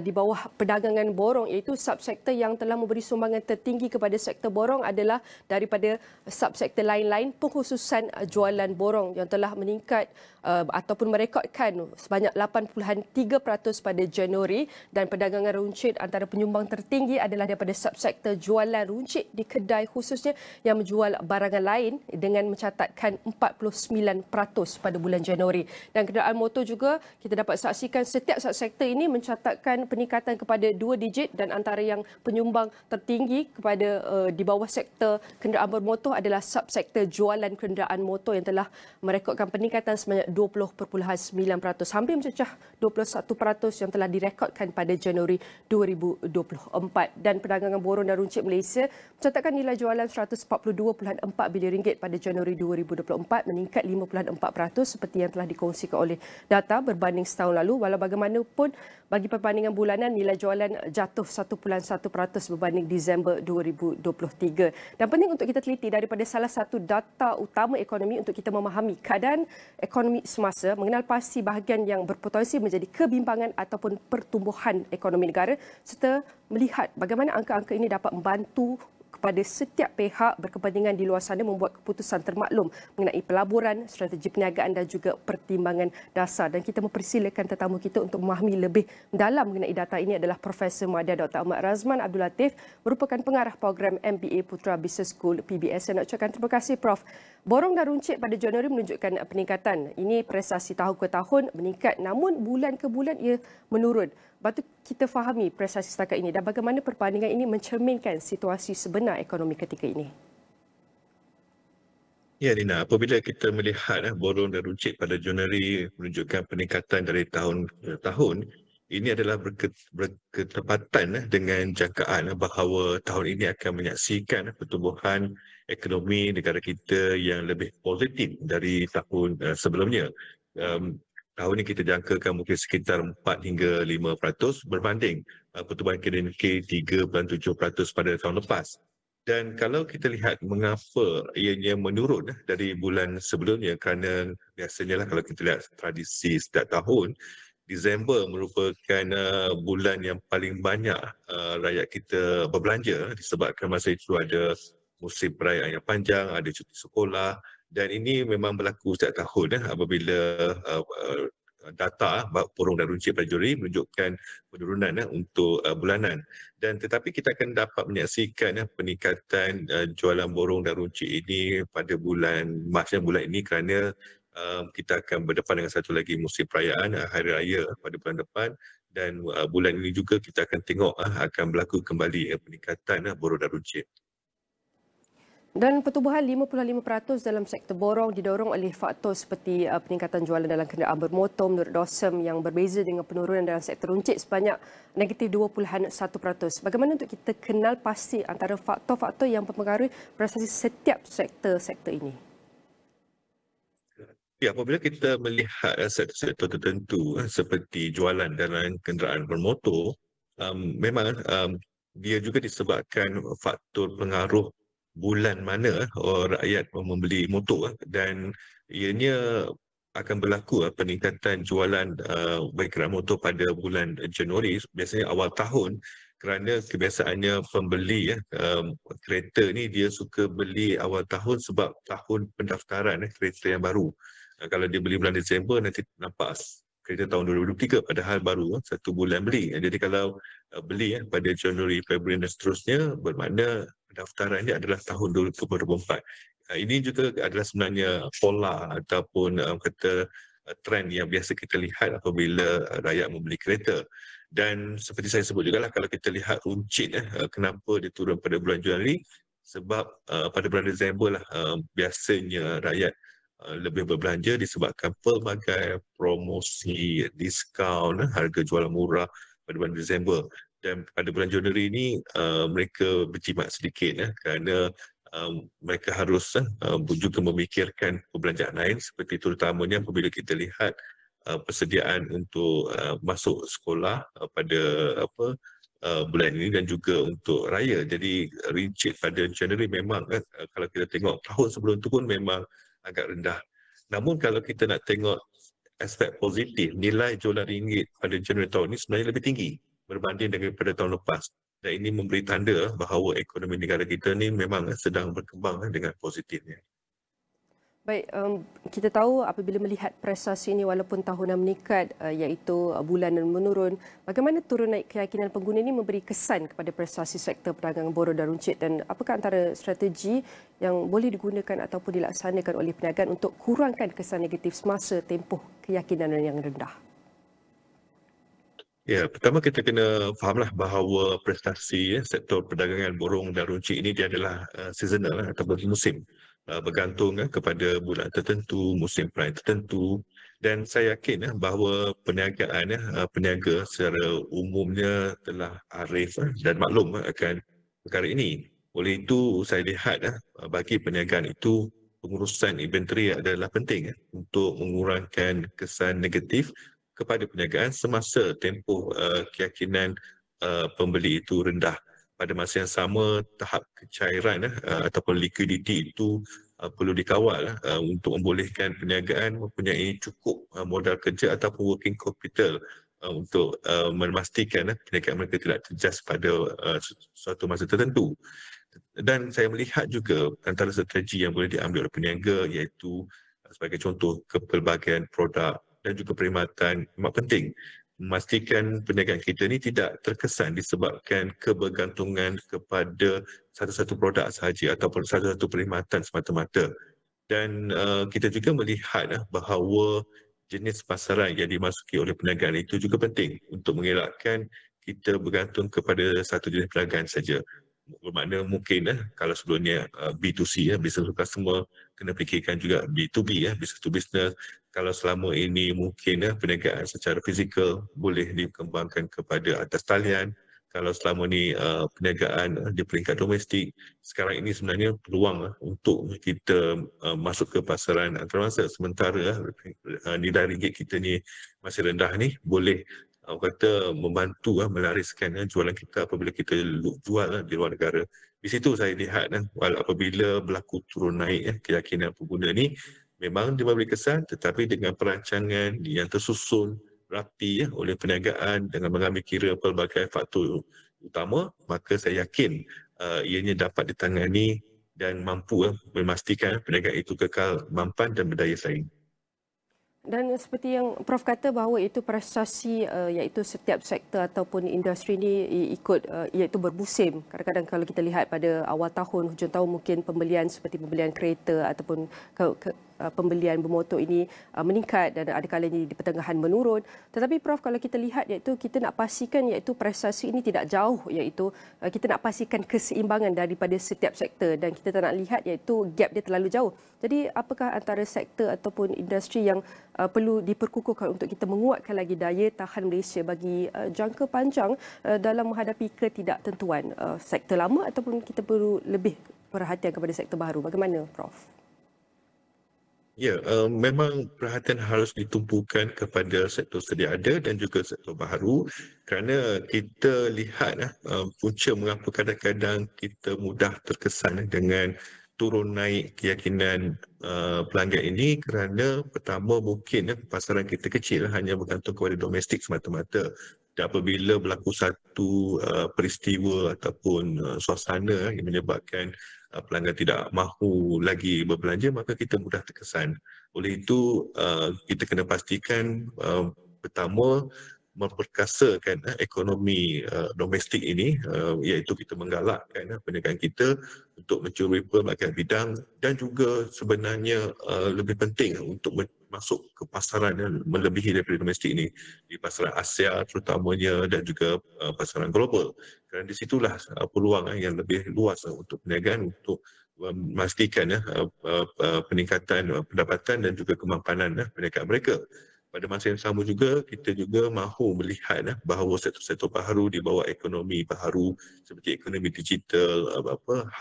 di bawah perdagangan borong, iaitu subsektor yang telah memberi sumbangan tertinggi kepada sektor borong adalah daripada subsektor lain-lain. Pengkhususan jualan borong yang telah meningkat ataupun merekodkan sebanyak 8.3% pada Januari, dan perdagangan runcit antara penyumbang tertinggi adalah daripada subsektor jualan runcit di kedai khususnya yang menjual barangan lain dengan mencatatkan 49% pada bulan Januari. Dan kenderaan motor juga kita dapat saksikan setiap subsektor ini mencatatkan peningkatan kepada 2 digit, dan antara yang penyumbang tertinggi kepada di bawah sektor kenderaan bermotor adalah subsektor jualan kenderaan motor yang telah merekodkan peningkatan sebanyak 20.9%, hampir mencecah 21% yang telah direkodkan pada Januari 2024. Dan perdagangan borong dan runcit Malaysia mencatatkan nilai jualan 142.4 bilion ringgit pada Januari 2024, meningkat 5.4% seperti yang telah dikongsikan oleh data berbanding setahun lalu. Walau bagaimanapun, bagi perbandingan bulanan, nilai jualan jatuh 1.1% berbanding Disember 2023. Dan penting untuk kita teliti daripada salah satu data utama ekonomi untuk kita memahami keadaan ekonomi semasa, mengenal pasti bahagian yang berpotensi menjadi kebimbangan ataupun pertumbuhan ekonomi negara, serta melihat bagaimana angka-angka ini dapat membantu kepada setiap pihak berkepentingan di luar sana membuat keputusan termaklum mengenai pelaburan, strategi perniagaan dan juga pertimbangan dasar. Dan kita mempersilakan tetamu kita untuk memahami lebih dalam mengenai data ini adalah Profesor Madya Dr. Ahmad Razman Abdul Latif, merupakan pengarah program MBA Putra Business School PBS. Saya nak ucapkan terima kasih Prof. Borong dan runcit pada Januari menunjukkan peningkatan. Ini prestasi tahun ke tahun meningkat, namun bulan ke bulan ia menurun. Patut kita fahami prestasi setakat ini dan bagaimana perbandingan ini mencerminkan situasi sebenar ekonomi ketika ini. Ya Nina, apabila kita melihat borong dan runcit pada Januari menunjukkan peningkatan dari tahun ke tahun, ini adalah berketepatan dengan jangkaan bahawa tahun ini akan menyaksikan pertumbuhan ekonomi negara kita yang lebih positif dari tahun sebelumnya. Tahun ini kita jangkakan mungkin sekitar 4 hingga 5% berbanding pertumbuhan KDNK 3.7% pada tahun lepas. Dan kalau kita lihat mengapa ianya menurun dari bulan sebelumnya, kerana biasanya lah kalau kita lihat tradisi setiap tahun, Disember merupakan bulan yang paling banyak rakyat kita berbelanja disebabkan masa itu ada musim perayaan yang panjang, ada cuti sekolah. Dan ini memang berlaku setiap tahun apabila data borong dan runcit pada Januari menunjukkan penurunan untuk bulanan. Dan tetapi kita akan dapat menyaksikan peningkatan jualan borong dan runcit ini pada bulan Mac bulan ini, kerana kita akan berdepan dengan satu lagi musim perayaan Hari Raya pada bulan depan, dan bulan ini juga kita akan tengok akan berlaku kembali peningkatan borong dan runcit. Dan pertumbuhan 5.5% dalam sektor borong didorong oleh faktor seperti peningkatan jualan dalam kenderaan bermotor menurut DOSM, yang berbeza dengan penurunan dalam sektor runcit sebanyak negatif 2.1%. Bagaimana untuk kita kenal pasti antara faktor-faktor yang mempengaruhi prestasi setiap sektor ini? Ya, apabila kita melihat sektor-sektor tertentu seperti jualan dalam kenderaan bermotor, memang dia juga disebabkan faktor pengaruh bulan mana rakyat membeli motor, dan ianya akan berlaku peningkatan jualan baik kenderaan motor pada bulan Januari, biasanya awal tahun, kerana kebiasaannya pembeli kereta ni dia suka beli awal tahun sebab tahun pendaftaran kereta yang baru. Kalau dia beli bulan Disember, nanti nampak kereta tahun 2023 padahal baru 1 bulan beli. Jadi kalau beli pada Januari, Februari dan seterusnya, bermakna pendaftaran ini adalah tahun 2024. Ini juga adalah sebenarnya pola ataupun kata trend yang biasa kita lihat apabila rakyat membeli kereta. Dan seperti saya sebut juga lah, kalau kita lihat runcit kenapa dia turun pada bulan Januari, sebab pada bulan Disember lah biasanya rakyat lebih berbelanja disebabkan pelbagai promosi, diskaun, harga jualan murah pada bulan Disember. Dan pada bulan Januari ini mereka berjimat sedikit kerana mereka harus juga memikirkan perbelanjaan lain, seperti terutamanya apabila kita lihat persediaan untuk masuk sekolah pada bulan ini dan juga untuk raya. Jadi rincit pada Januari memang kalau kita tengok tahun sebelum tu pun memang agak rendah. Namun kalau kita nak tengok aspek positif, nilai jualan ringgit pada Januari tahun ini sebenarnya lebih tinggi berbanding dengan pada tahun lepas. Dan ini memberi tanda bahawa ekonomi negara kita ni memang sedang berkembang dengan positifnya. Baik, kita tahu apabila melihat prestasi ini walaupun tahunan meningkat iaitu bulanan menurun, bagaimana turun naik keyakinan pengguna ini memberi kesan kepada prestasi sektor perdagangan borong dan runcit, dan apakah antara strategi yang boleh digunakan ataupun dilaksanakan oleh perniagaan untuk kurangkan kesan negatif semasa tempoh keyakinan yang rendah? Ya, pertama kita kena fahamlah bahawa prestasi sektor perdagangan borong dan runcit ini dia adalah seasonal ataupun musim. Bergantung kepada bulan tertentu, musim perayaan tertentu, dan saya yakin bahawa peniaga secara umumnya telah arif dan maklum akan perkara ini. Oleh itu saya lihat bagi perniagaan itu pengurusan inventory adalah penting untuk mengurangkan kesan negatif kepada perniagaan semasa tempoh keyakinan pembeli itu rendah. Pada masa yang sama, tahap kecairan ataupun liquidity itu perlu dikawal untuk membolehkan perniagaan mempunyai cukup modal kerja ataupun working capital untuk memastikan perniagaan mereka tidak terjejas pada suatu masa tertentu. Dan saya melihat juga antara strategi yang boleh diambil oleh peniaga iaitu sebagai contoh kepelbagaian produk dan juga perkhidmatan amat penting. Memastikan perniagaan kita ni tidak terkesan disebabkan kebergantungan kepada satu-satu produk sahaja ataupun satu-satu perkhidmatan semata-mata. Dan kita juga melihat bahawa jenis pasaran yang dimasuki oleh perniagaan itu juga penting untuk mengelakkan kita bergantung kepada satu jenis perniagaan saja. Bermakna mungkin kalau sebelumnya B2C, business to customer, kena fikirkan juga B2B, business to business. Kalau selama ini mungkin perniagaan secara fizikal boleh dikembangkan kepada atas talian. Kalau selama ni perniagaan di peringkat domestik, sekarang ini sebenarnya peluang untuk kita masuk ke pasaran antarabangsa. Sementara nilai ringgit kita ni masih rendah ni, boleh kata membantu melariskan jualan kita apabila kita jual di luar negara. Di situ saya lihat apabila berlaku turun naik keyakinan pengguna ni, memang dia memberi kesan, tetapi dengan perancangan yang tersusun rapi oleh perniagaan dengan mengambil kira pelbagai faktor utama, maka saya yakin ianya dapat ditangani dan mampu memastikan perniagaan itu kekal mampan dan berdaya saing. Dan seperti yang Prof kata bahawa itu prestasi iaitu setiap sektor ataupun industri ini ikut iaitu bermusim. Kadang-kadang kalau kita lihat pada awal tahun, hujung tahun mungkin pembelian seperti pembelian kereta ataupun pembelian bermotor ini meningkat dan ada kalanya di pertengahan menurun. Tetapi Prof, kalau kita lihat iaitu kita nak pastikan iaitu prestasi ini tidak jauh, iaitu kita nak pastikan keseimbangan daripada setiap sektor dan kita tak nak lihat iaitu gap dia terlalu jauh. Jadi apakah antara sektor ataupun industri yang perlu diperkukuhkan untuk kita menguatkan lagi daya tahan Malaysia bagi jangka panjang dalam menghadapi ketidaktentuan sektor lama, ataupun kita perlu lebih perhatian kepada sektor baru? Bagaimana Prof? Ya, memang perhatian harus ditumpukan kepada sektor sedia ada dan juga sektor baru, kerana kita lihat punca mengapa kadang-kadang kita mudah terkesan dengan turun naik keyakinan pelanggan ini kerana pertama mungkin pasaran kita kecil, hanya bergantung kepada domestik semata-mata. Dan apabila berlaku satu peristiwa ataupun suasana yang menyebabkan pelanggan tidak mahu lagi berbelanja, maka kita mudah terkesan. Oleh itu kita kena pastikan pertama memperkasakan ekonomi domestik ini, iaitu kita menggalakkan perniagaan kita untuk mencuri pelbagai bidang, dan juga sebenarnya lebih penting untuk masuk ke pasaran yang melebihi daripada domestik ini, di pasaran Asia terutamanya dan juga pasaran global. Kerana di situlah peluang yang lebih luas untuk perniagaan untuk memastikan peningkatan pendapatan dan juga kemampanan perniagaan mereka. Pada masa yang sama juga, kita juga mahu melihat bahawa sektor-sektor baharu di bawah ekonomi baharu seperti ekonomi digital,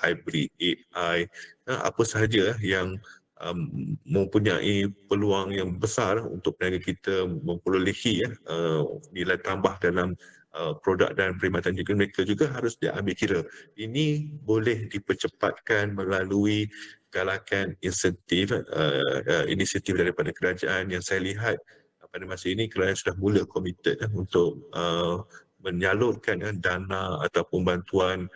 hybrid AI, apa sahaja yang mempunyai peluang yang besar untuk perniagaan kita memperolehi nilai tambah dalam produk dan perkhidmatan juga, mereka juga harus diambil kira. Ini boleh dipercepatkan melalui galakan inisiatif daripada kerajaan yang saya lihat pada masa ini kerajaan sudah mula komited untuk menyalurkan dana ataupun bantuan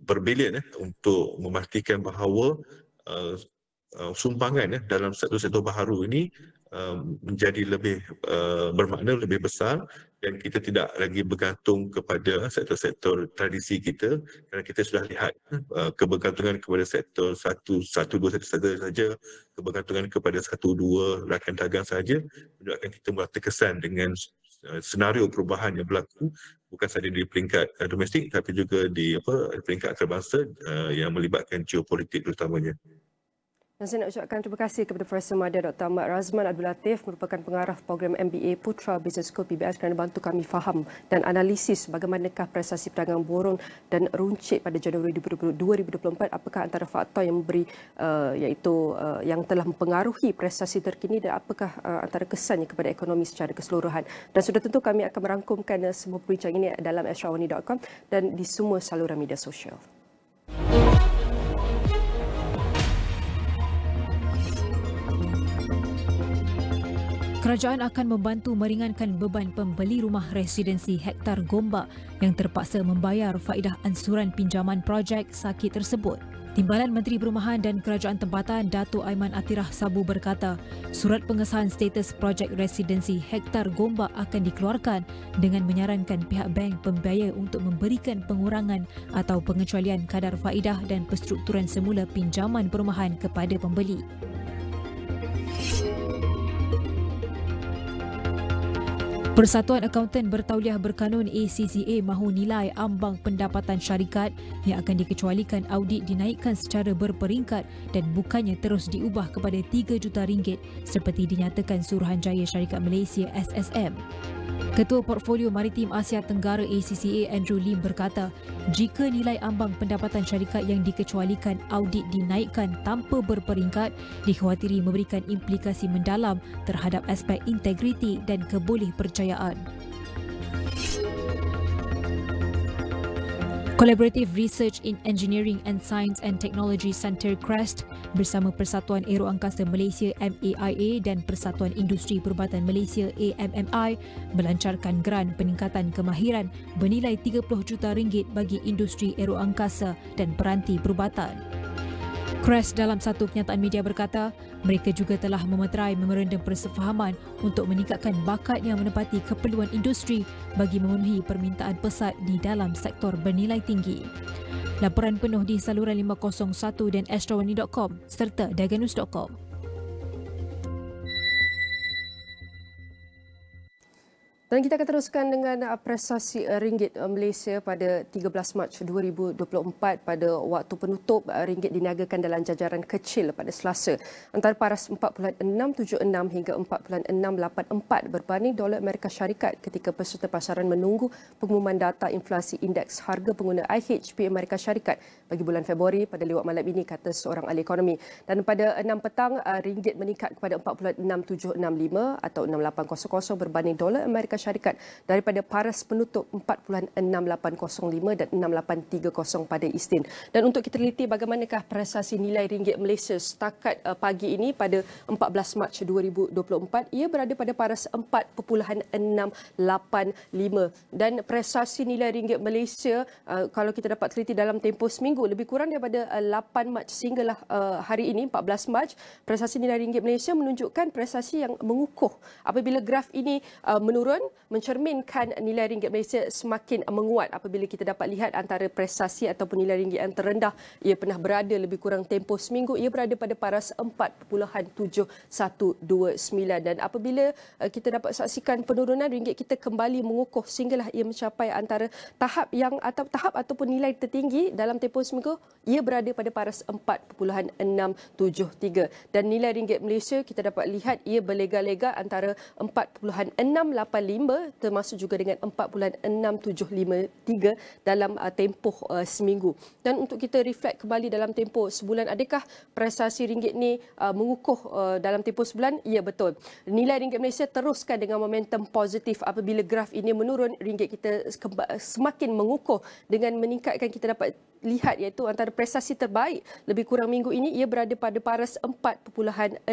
berbilion untuk memastikan bahawa sumbangan dalam sektor-sektor baharu ini menjadi lebih bermakna, lebih besar, dan kita tidak lagi bergantung kepada sektor-sektor tradisi kita, kerana kita sudah lihat kebergantungan kepada sektor dua sektor saja, kebergantungan kepada satu dua rakan dagang saja menyebabkan kita mulai terkesan dengan senario perubahan yang berlaku bukan sahaja di peringkat domestik tapi juga di peringkat antarabangsa yang melibatkan geopolitik terutamanya. Dan saya nak ucapkan terima kasih kepada Profesor Madya Dr. Ahmad Razman Abdul Latif, merupakan pengarah program MBA Putra Business School PBS, kerana bantu kami faham dan analisis bagaimanakah prestasi perdagangan borong dan runcit pada Januari 2024, apakah antara faktor yang memberi iaitu yang telah mempengaruhi prestasi terkini dan apakah antara kesannya kepada ekonomi secara keseluruhan. Dan sudah tentu kami akan merangkumkan semua perbincangan ini dalam astro.awani.com dan di semua saluran media sosial. Kerajaan akan membantu meringankan beban pembeli rumah residensi hektar Gombak yang terpaksa membayar faedah ansuran pinjaman projek sakit tersebut. Timbalan Menteri Perumahan dan Kerajaan Tempatan Dato' Aiman Atirah Sabu berkata, surat pengesahan status projek residensi hektar Gombak akan dikeluarkan dengan menyarankan pihak bank pembiaya untuk memberikan pengurangan atau pengecualian kadar faedah dan perstrukturan semula pinjaman perumahan kepada pembeli. Persatuan Akaunten Bertauliah Berkanun ACCA mahu nilai ambang pendapatan syarikat yang akan dikecualikan audit dinaikkan secara berperingkat dan bukannya terus diubah kepada RM3 juta seperti dinyatakan Suruhanjaya Syarikat Malaysia SSM. Ketua Portfolio Maritim Asia Tenggara ACCA Andrew Lim berkata, jika nilai ambang pendapatan syarikat yang dikecualikan audit dinaikkan tanpa berperingkat, dikhawatiri memberikan implikasi mendalam terhadap aspek integriti dan kebolehpercayaan. Collaborative Research in Engineering and Science and Technology Centre CREST bersama Persatuan Aeroangkasa Malaysia MAIA dan Persatuan Industri Perubatan Malaysia AMMI melancarkan geran peningkatan kemahiran bernilai RM30 juta bagi industri aeroangkasa dan peranti perubatan. CREST dalam satu kenyataan media berkata, mereka juga telah memeterai memorandum persefahaman untuk meningkatkan bakat yang menepati keperluan industri bagi memenuhi permintaan pesat di dalam sektor bernilai tinggi. Laporan penuh di saluran 501 dan astro.awani.com serta daganus.com. Dan kita akan teruskan dengan prestasi ringgit Malaysia pada 13 Mac 2024. Pada waktu penutup, ringgit diniagakan dalam jajaran kecil pada Selasa antara paras 4.676 hingga 4.684 berbanding dolar Amerika Syarikat ketika peserta pasaran menunggu pengumuman data inflasi indeks harga pengguna IHP Amerika Syarikat bagi bulan Februari pada lewat malam ini, kata seorang ahli ekonomi. Dan pada 6 petang, ringgit meningkat kepada 4.6765 atau 6800 berbanding dolar Amerika syarikat daripada paras penutup 4.6805 dan 6830 pada Isnin. Dan untuk kita teliti bagaimanakah prestasi nilai ringgit Malaysia setakat pagi ini pada 14 Mac 2024, ia berada pada paras 4.685 dan prestasi nilai ringgit Malaysia kalau kita dapat teliti dalam tempoh seminggu lebih kurang daripada 8 Mac sehinggalah hari ini 14 Mac, prestasi nilai ringgit Malaysia menunjukkan prestasi yang mengukuh. Apabila graf ini menurun, mencerminkan nilai ringgit Malaysia semakin menguat. Apabila kita dapat lihat antara prestasi ataupun nilai ringgit yang terendah, ia pernah berada lebih kurang tempoh seminggu, ia berada pada paras 4.7129 dan apabila kita dapat saksikan penurunan ringgit kita kembali mengukuh sehinggalah ia mencapai antara tahap ataupun nilai tertinggi dalam tempoh seminggu, ia berada pada paras 4.673 dan nilai ringgit Malaysia kita dapat lihat ia berlega-lega antara 4.685 termasuk juga dengan 4.6753 dalam tempoh seminggu. Dan untuk kita reflect kembali dalam tempoh sebulan, adakah prestasi ringgit ni mengukuh dalam tempoh sebulan? Ya, betul. Nilai ringgit Malaysia teruskan dengan momentum positif. Apabila graf ini menurun, ringgit kita semakin mengukuh dengan meningkatkan, kita dapat lihat iaitu antara prestasi terbaik lebih kurang minggu ini ia berada pada paras 4.6757.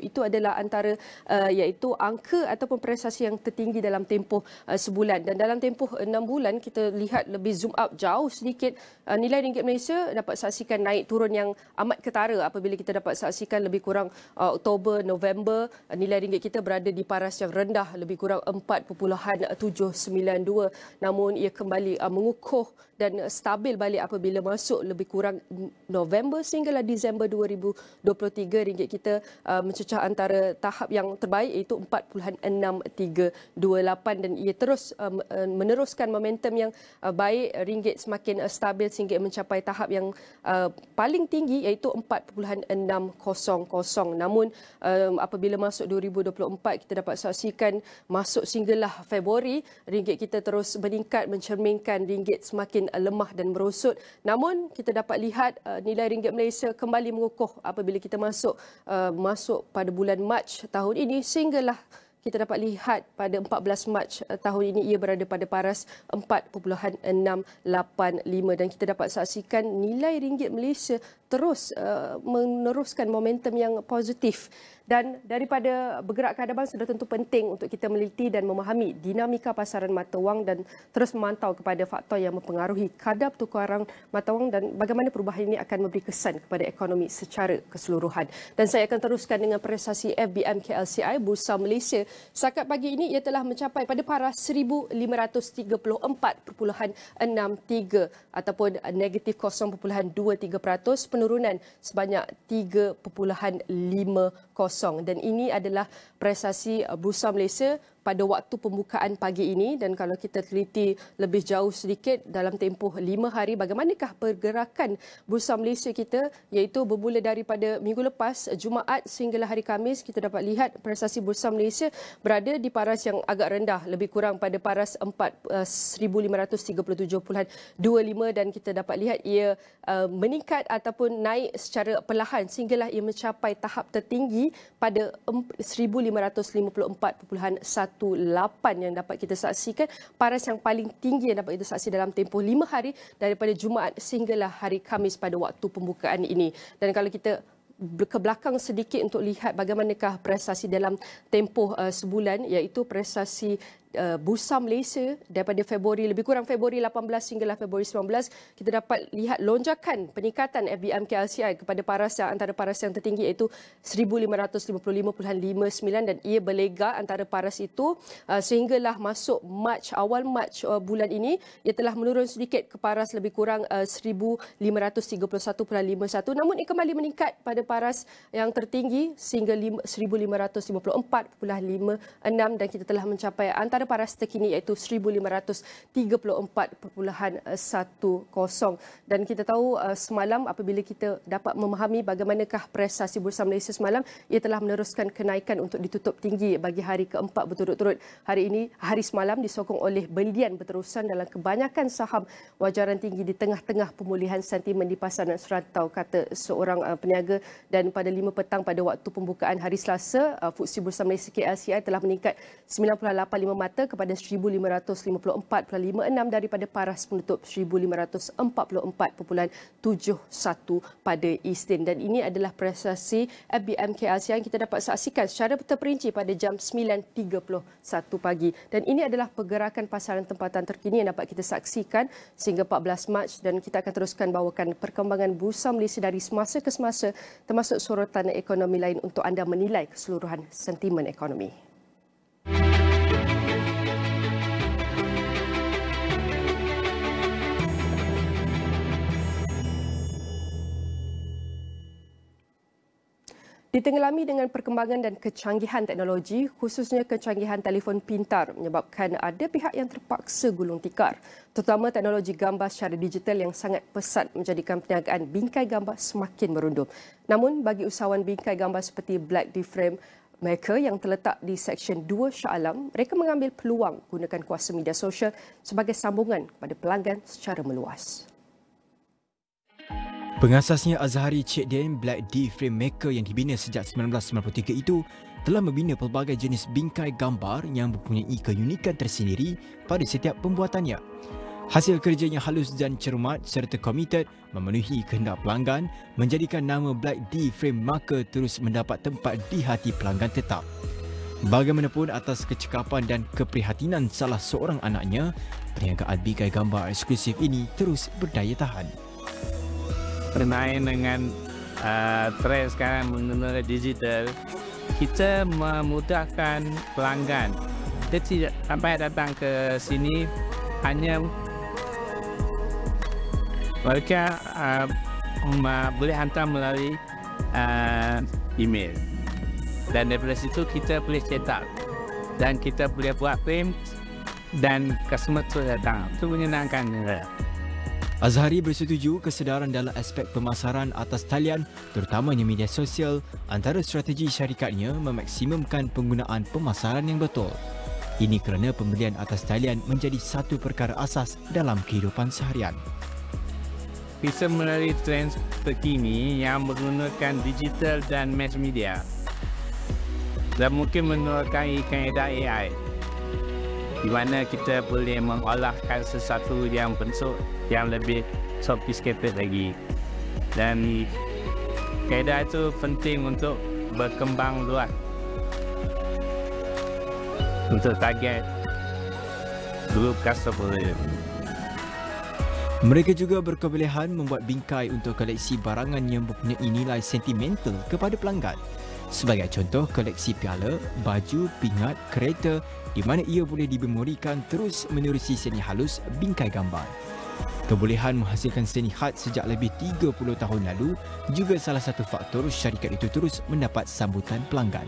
Itu adalah antara iaitu angka ataupun prestasi yang tertinggi dalam tempoh sebulan. Dan dalam tempoh 6 bulan kita lihat lebih zoom up jauh sedikit, nilai ringgit Malaysia dapat saksikan naik turun yang amat ketara. Apabila kita dapat saksikan lebih kurang Oktober, November, nilai ringgit kita berada di paras yang rendah lebih kurang 4.792, namun ia kembali mengukuh dan stabil balik apabila masuk lebih kurang November sehinggalah Disember 2023, ringgit kita mencecah antara tahap yang terbaik iaitu 4.6328 dan ia terus meneruskan momentum yang baik, ringgit semakin stabil sehingga mencapai tahap yang paling tinggi iaitu 4.600. Namun apabila masuk 2024 kita dapat saksikan masuk sehinggalah Februari, ringgit kita terus meningkat mencerminkan ringgit semakin lemah dan merosot. Namun kita dapat lihat nilai ringgit Malaysia kembali mengukuh apabila kita masuk pada bulan Mac tahun ini sehinggalah kita dapat lihat pada 14 Mac tahun ini ia berada pada paras 4.685 dan kita dapat saksikan nilai ringgit Malaysia terus meneruskan momentum yang positif. Dan daripada bergerak ke hadapan sudah tentu penting untuk kita meliti dan memahami dinamika pasaran mata wang dan terus memantau kepada faktor yang mempengaruhi kadar pertukaran mata wang dan bagaimana perubahan ini akan memberi kesan kepada ekonomi secara keseluruhan. Dan saya akan teruskan dengan prestasi FBM KLCI Bursa Malaysia. Setakat pagi ini ia telah mencapai pada paras 1,534.63 ataupun negatif 0.23%, penurunan sebanyak 3.50 dan ini adalah prestasi Bursa Malaysia pada waktu pembukaan pagi ini. Dan kalau kita teliti lebih jauh sedikit dalam tempoh 5 hari bagaimanakah pergerakan Bursa Malaysia kita, iaitu bermula daripada minggu lepas Jumaat sehinggalah hari Khamis, kita dapat lihat prestasi Bursa Malaysia berada di paras yang agak rendah lebih kurang pada paras 4,537.25 dan kita dapat lihat ia meningkat ataupun naik secara perlahan sehinggalah ia mencapai tahap tertinggi pada 1,554.18 yang dapat kita saksikan, paras yang paling tinggi yang dapat kita saksi dalam tempoh 5 hari daripada Jumaat sehinggalah hari Khamis pada waktu pembukaan ini. Dan kalau kita ke belakang sedikit untuk lihat bagaimanakah prestasi dalam tempoh sebulan, iaitu prestasi Bursa Malaysia daripada Februari, lebih kurang Februari 18 hinggalah Februari 19, kita dapat lihat lonjakan peningkatan FBM KLCI kepada paras yang antara paras yang tertinggi iaitu 1,555.59 dan ia berlega antara paras itu sehinggalah masuk awal Mac bulan ini ia telah menurun sedikit ke paras lebih kurang 1,531.51, namun ia kembali meningkat pada paras yang tertinggi sehingga 1,554.56 dan kita telah mencapai antara paras terkini iaitu 1534.10. Dan kita tahu semalam apabila kita dapat memahami bagaimanakah prestasi Bursa Malaysia semalam, ia telah meneruskan kenaikan untuk ditutup tinggi bagi hari keempat berturut-turut. Hari semalam disokong oleh belian berterusan dalam kebanyakan saham wajaran tinggi di tengah-tengah pemulihan sentimen di pasaran serantau, kata seorang peniaga. Dan pada 5 petang pada waktu pembukaan hari Selasa, FTSE Bursa Malaysia KLCI telah meningkat 9.85 mata kepada 1554.56 daripada paras penutup 1544.71 pada Isnin. Dan ini adalah prestasi FBM KLCI yang kita dapat saksikan secara terperinci pada jam 9.31 pagi. Dan ini adalah pergerakan pasaran tempatan terkini yang dapat kita saksikan sehingga 14 Mac, dan kita akan teruskan bawakan perkembangan Bursa Malaysia dari semasa ke semasa, termasuk sorotan ekonomi lain untuk anda menilai keseluruhan sentimen ekonomi. Ditenggelami dengan perkembangan dan kecanggihan teknologi, khususnya kecanggihan telefon pintar menyebabkan ada pihak yang terpaksa gulung tikar, terutama teknologi gambar secara digital yang sangat pesat menjadikan perniagaan bingkai gambar semakin merundum. Namun bagi usahawan bingkai gambar seperti Black D-Frame Maker yang terletak di Seksyen 2 Shah Alam, mereka mengambil peluang gunakan kuasa media sosial sebagai sambungan kepada pelanggan secara meluas. Pengasasnya Azhari Cik Din Black D-Frame Maker yang dibina sejak 1993 itu telah membina pelbagai jenis bingkai gambar yang mempunyai keunikan tersendiri pada setiap pembuatannya. Hasil kerjanya halus dan cermat serta komited memenuhi kehendak pelanggan menjadikan nama Black D-Frame Maker terus mendapat tempat di hati pelanggan tetap. Bagaimanapun atas kecekapan dan keprihatinan salah seorang anaknya, perniagaan bingkai gambar eksklusif ini terus berdaya tahan. Bermain dengan trend sekarang menggunakan digital, kita memudahkan pelanggan. Kita tidak sampai datang ke sini, hanya mereka boleh hantar melalui email. Dan daripada situ kita boleh cetak dan kita boleh buat frame dan customer tu datang. Itu menyenangkan. Azhari bersetuju kesedaran dalam aspek pemasaran atas talian, terutamanya media sosial, antara strategi syarikatnya memaksimumkan penggunaan pemasaran yang betul. Ini kerana pembelian atas talian menjadi satu perkara asas dalam kehidupan seharian. Kita melalui trend terkini yang menggunakan digital dan mass media dan mungkin menggunakan kaedah AI, di mana kita boleh mengolahkan sesuatu yang bentuk yang lebih sophisticated lagi. Dan kaedah itu penting untuk berkembang luas untuk target grup customer. Mereka juga berkebolehan membuat bingkai untuk koleksi barangan yang mempunyai nilai sentimental kepada pelanggan. Sebagai contoh, koleksi piala, baju, pingat, kereta, di mana ia boleh dimemorikan terus menerusi seni halus bingkai gambar. Kebolehan menghasilkan seni khas sejak lebih 30 tahun lalu juga salah satu faktor syarikat itu terus mendapat sambutan pelanggan.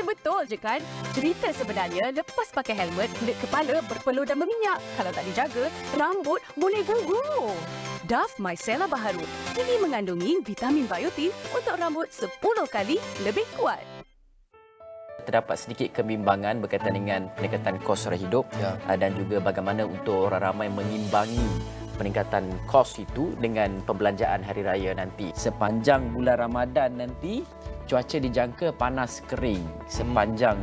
Betul je kan? Cerita sebenarnya lepas pakai helmet, kulit kepala berpeluh dan berminyak. Kalau tak dijaga, rambut boleh gugur. Dove Micellar Baharu ini mengandungi vitamin biotin untuk rambut 10 kali lebih kuat. Terdapat sedikit kebimbangan berkaitan dengan peningkatan kos sara hidup dan juga bagaimana untuk orang ramai mengimbangi peningkatan kos itu dengan perbelanjaan hari raya nanti. Sepanjang bulan Ramadan nanti, cuaca dijangka panas kering sepanjang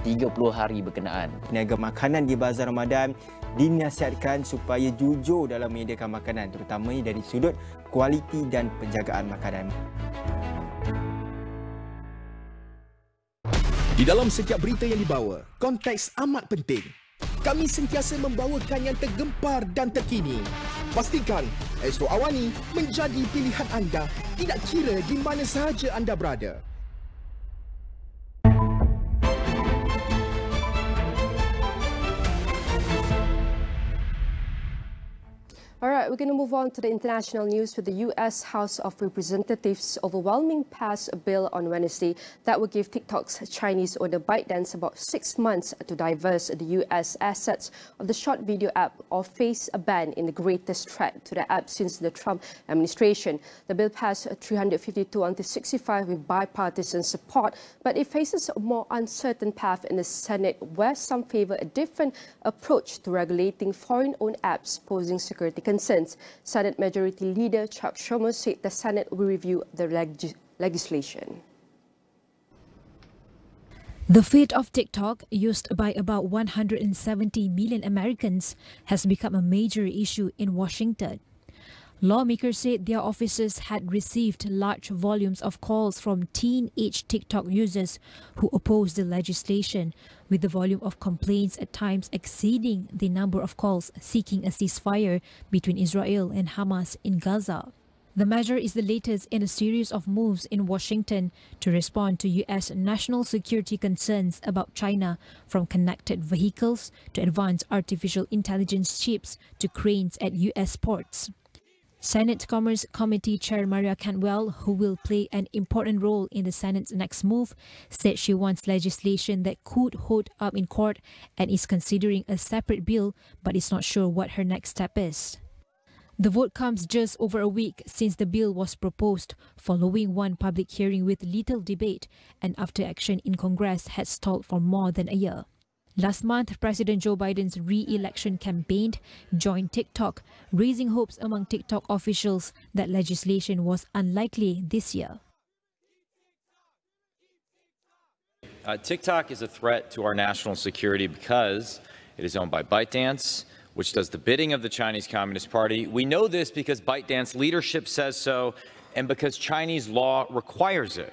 30 hari berkenaan. Peniaga makanan di bazar Ramadan dinasihatkan supaya jujur dalam menyediakan makanan, terutamanya dari sudut kualiti dan penjagaan makanan. Di dalam setiap berita yang dibawa, konteks amat penting. Kami sentiasa membawakan yang tergempar dan terkini. Pastikan Astro AWANI menjadi pilihan anda, tidak kira di mana sahaja anda berada. All right, we're going to move on to the international news with the U.S. House of Representatives overwhelming pass a bill on Wednesday that will give TikTok's Chinese owner ByteDance about 6 months to divest the U.S. assets of the short video app or face a ban in the greatest threat to the app since the Trump administration. The bill passed 352-65 with bipartisan support, but it faces a more uncertain path in the Senate where some favor a different approach to regulating foreign-owned apps posing security concerns. Senate Majority Leader Chuck Schumer said the Senate will review the legislation. The fate of TikTok, used by about 170 million Americans, has become a major issue in Washington. Lawmakers said their offices had received large volumes of calls from teenage TikTok users who opposed the legislation, with the volume of complaints at times exceeding the number of calls seeking a ceasefire between Israel and Hamas in Gaza. The measure is the latest in a series of moves in Washington to respond to U.S. national security concerns about China, from connected vehicles to advanced artificial intelligence chips to cranes at U.S. ports. Senate Commerce Committee Chair Maria Cantwell, who will play an important role in the Senate's next move, said she wants legislation that could hold up in court and is considering a separate bill, but is not sure what her next step is. The vote comes just over a week since the bill was proposed, following one public hearing with little debate and after action in Congress had stalled for more than a year. Last month, President Joe Biden's re-election campaign joined TikTok, raising hopes among TikTok officials that legislation was unlikely this year. TikTok is a threat to our national security because it is owned by ByteDance, which does the bidding of the Chinese Communist Party. We know this because ByteDance leadership says so and because Chinese law requires it.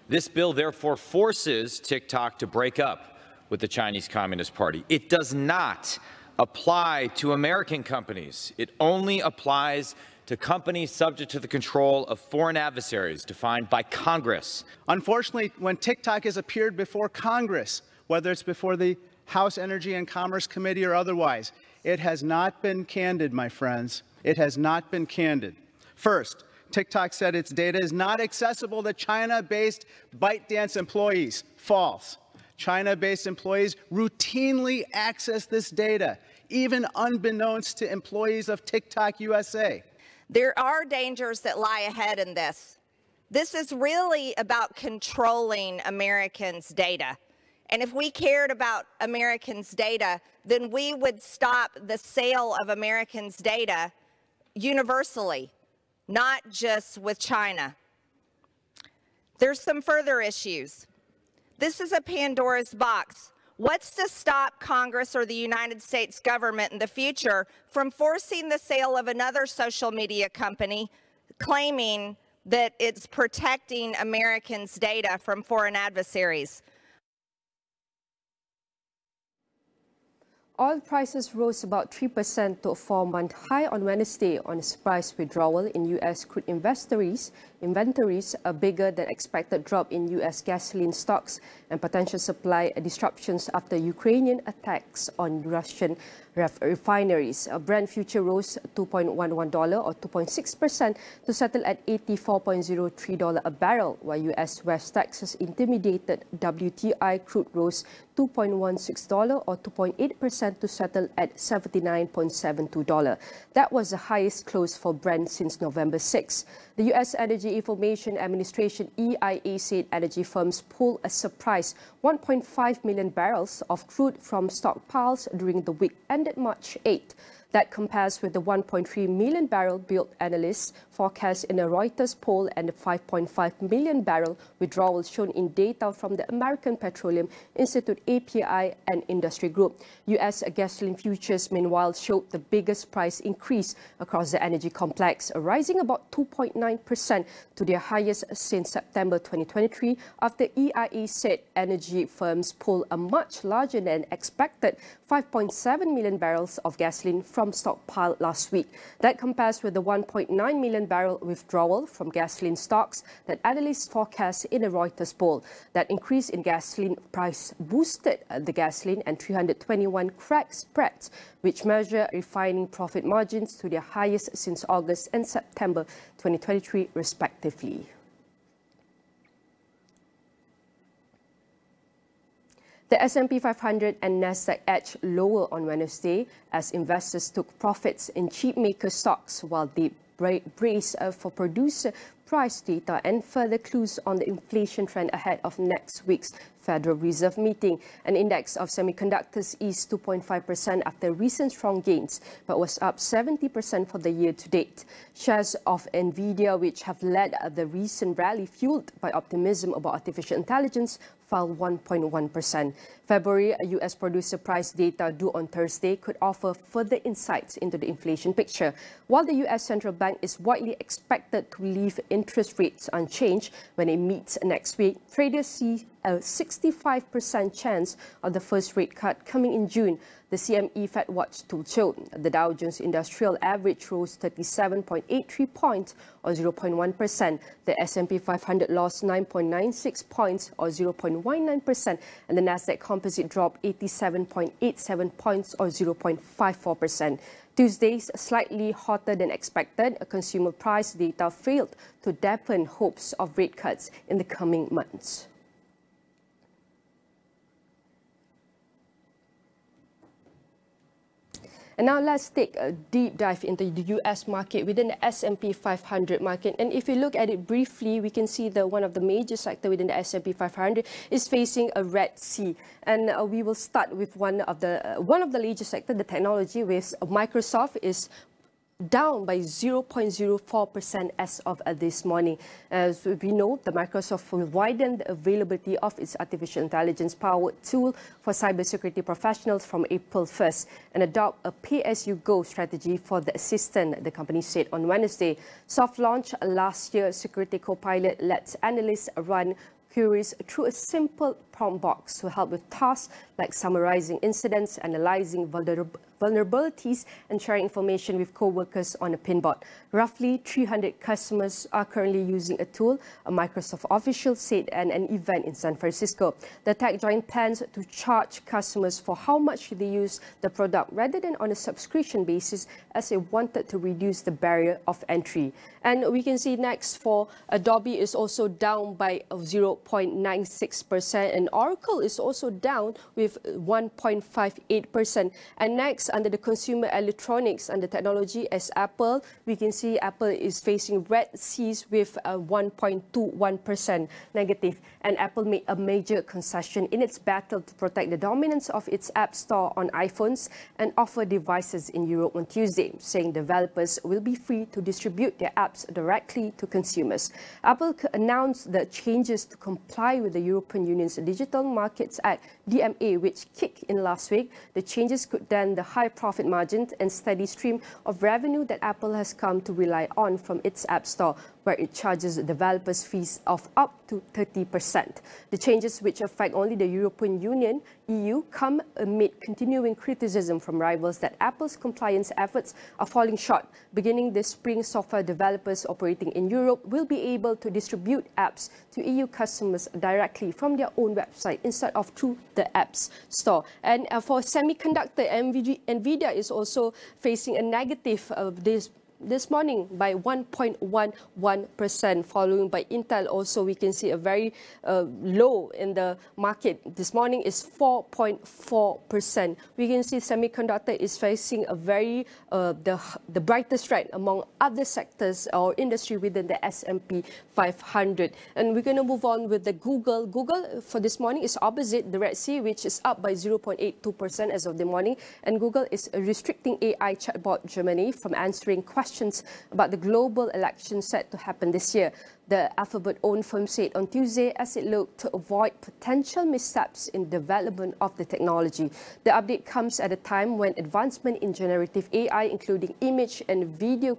This bill therefore forces TikTok to break up with the Chinese Communist Party. It does not apply to American companies. It only applies to companies subject to the control of foreign adversaries defined by Congress. Unfortunately, when TikTok has appeared before Congress, whether it's before the House Energy and Commerce Committee or otherwise, it has not been candid, my friends. It has not been candid. First, TikTok said its data is not accessible to China-based ByteDance employees. False. China-based employees routinely access this data, even unbeknownst to employees of TikTok USA. There are dangers that lie ahead in this. This is really about controlling Americans' data. And if we cared about Americans' data, then we would stop the sale of Americans' data universally, not just with China. There's some further issues. This is a Pandora's box. What's to stop Congress or the United States government in the future from forcing the sale of another social media company, claiming that it's protecting Americans' data from foreign adversaries? Oil prices rose about 3% to a 4-month high on Wednesday on a surprise withdrawal in U.S. crude inventories, a bigger than expected drop in U.S. gasoline stocks, and potential supply disruptions after Ukrainian attacks on Russian refineries. Brent future rose $2.11 or 2.6% to settle at $84.03 a barrel, while U.S. West Texas Intermediate WTI crude rose $2.16 or 2.8% to settle at $79.72. That was the highest close for Brent since November 6. The U.S. Energy Information Administration EIA said energy firms pulled a surprise 1.5 million barrels of crude from stockpiles during the week ended March 8. That compares with the 1.3 million barrel built analysts forecast in a Reuters poll and the 5.5 million barrel withdrawal shown in data from the American Petroleum Institute API and Industry Group. U.S. gasoline futures, meanwhile, showed the biggest price increase across the energy complex, rising about 2.9% to their highest since September 2023, after EIA said energy firms pulled a much larger than expected 5.7 million barrels of gasoline from from stockpile last week. That compares with the 1.9 million barrel withdrawal from gasoline stocks that analysts forecast in a Reuters poll. That increase in gasoline price boosted the gasoline and 321 crack spreads, which measure refining profit margins to their highest since August and September 2023, respectively. The S&P 500 and Nasdaq edged lower on Wednesday as investors took profits in chip maker stocks while they brace for producer price data and further clues on the inflation trend ahead of next week's Federal Reserve meeting. An index of semiconductors eased 2.5% after recent strong gains, but was up 70% for the year to date. Shares of Nvidia, which have led the recent rally fueled by optimism about artificial intelligence, fell 1.1%. February U.S. producer price data due on Thursday could offer further insights into the inflation picture. While the U.S. Central Bank is widely expected to leave interest rates unchanged when it meets next week, traders see a 65% chance of the first rate cut coming in June. The CME Fed Watch tool showed the Dow Jones Industrial Average rose 37.83 points or 0.1%. The S&P 500 lost 9.96 points or 0.19%, and the Nasdaq Composite dropped 87.87 points or 0.54%. Tuesday's slightly hotter than expected consumer price data failed to dampen hopes of rate cuts in the coming months. And now let's take a deep dive into the US market within the S&P 500 market. And if you look at it briefly, we can see that one of the major sectors within the S&P 500 is facing a Red Sea. And we will start with one of the major sectors, the technology, with Microsoft is down by 0.04% as of this morning. As we know, the Microsoft will widen the availability of its artificial intelligence-powered tool for cybersecurity professionals from April 1st and adopt a pay-as-you-go strategy for the assistant, the company said on Wednesday. Soft launch last year, Security Copilot lets analysts run queries through a simple prompt box to help with tasks like summarizing incidents, analyzing vulnerabilities, and sharing information with co-workers on a pinboard. Roughly 300 customers are currently using a tool, a Microsoft official said at an event in San Francisco. The tech giant plans to charge customers for how much they use the product rather than on a subscription basis, as it wanted to reduce the barrier of entry. And we can see next for Adobe is also down by 0.96%, and Oracle is also down with 1.58%. And next, under the consumer electronics and the technology as Apple, we can see Apple is facing red seas with 1.21% negative. And Apple made a major concession in its battle to protect the dominance of its App Store on iPhones and offer devices in Europe on Tuesday, saying developers will be free to distribute their apps directly to consumers. Apple announced the changes to comply with the European Union's Digital Markets Act, DMA, which kicked in last week. The changes could then the high profit margins and steady stream of revenue that Apple has come to rely on from its App Store, where it charges developers fees of up to 30%. The changes, which affect only the European Union, EU, come amid continuing criticism from rivals that Apple's compliance efforts are falling short. Beginning this spring, software developers operating in Europe will be able to distribute apps to EU customers directly from their own website instead of through the Apps Store. And for semiconductor, Nvidia is also facing a negative this morning by 1.11%, following by Intel. Also, we can see a very low in the market. This morning is 4.4%. We can see semiconductor is facing a very the brightest red among other sectors or industry within the S&P 500. And we're going to move on with the Google. Google for this morning is opposite the Red Sea, which is up by 0.82% as of the morning. And Google is restricting AI chatbot Gemini from answering questions about the global election set to happen this year. The Alphabet-owned firm said on Tuesday as it looked to avoid potential missteps in development of the technology. The update comes at a time when advancement in generative AI, including image and video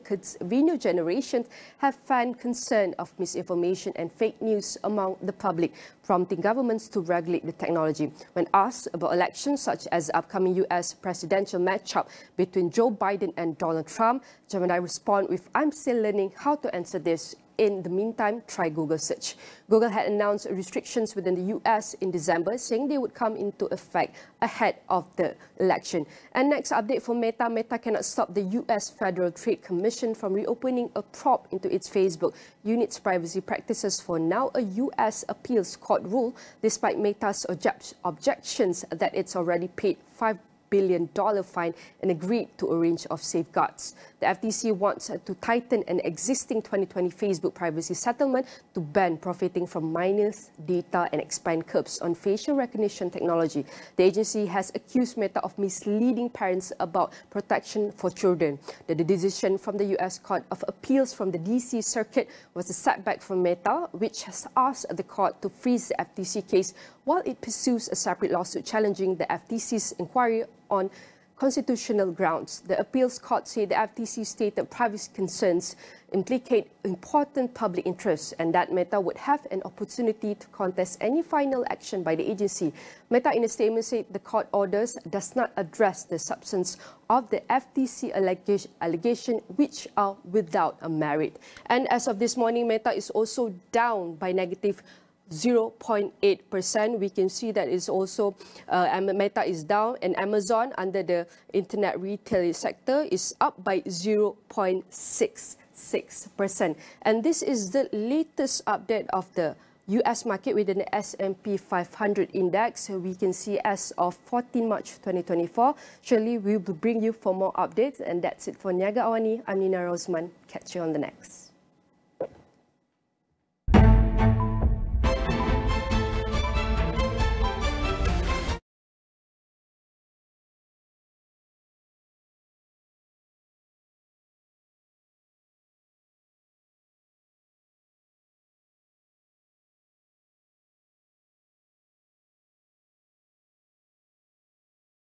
generation, have fanned concern of misinformation and fake news among the public, prompting governments to regulate the technology. When asked about elections such as the upcoming US presidential matchup between Joe Biden and Donald Trump, Gemini responded with, "I'm still learning how to answer this. In the meantime, try Google search." Google had announced restrictions within the US in December, saying they would come into effect ahead of the election. And next update for Meta. Meta cannot stop the US Federal Trade Commission from reopening a probe into its Facebook unit's privacy practices for now a US appeals court rule, despite Meta's objections that it's already paid $5 billion fine and agreed to a range of safeguards. The FTC wants to tighten an existing 2020 Facebook privacy settlement to ban profiting from minors' data and expand curbs on facial recognition technology. The agency has accused Meta of misleading parents about protection for children. The decision from the US Court of Appeals from the DC Circuit was a setback for Meta, which has asked the court to freeze the FTC case while it pursues a separate lawsuit challenging the FTC's inquiry on constitutional grounds. The appeals court said the FTC stated privacy concerns implicate important public interests and that Meta would have an opportunity to contest any final action by the agency. Meta in a statement said the court orders does not address the substance of the FTC allegation which are without a merit. And as of this morning, Meta is also down by negative 0.8%. We can see that is also Meta is down, and Amazon under the internet retail sector is up by 0.66%. And this is the latest update of the US market within the S&P 500 index. We can see as of 14 March 2024. Surely we will bring you for more updates, and that's it for Niaga Awani. I'm Nina Rosman. Catch you on the next.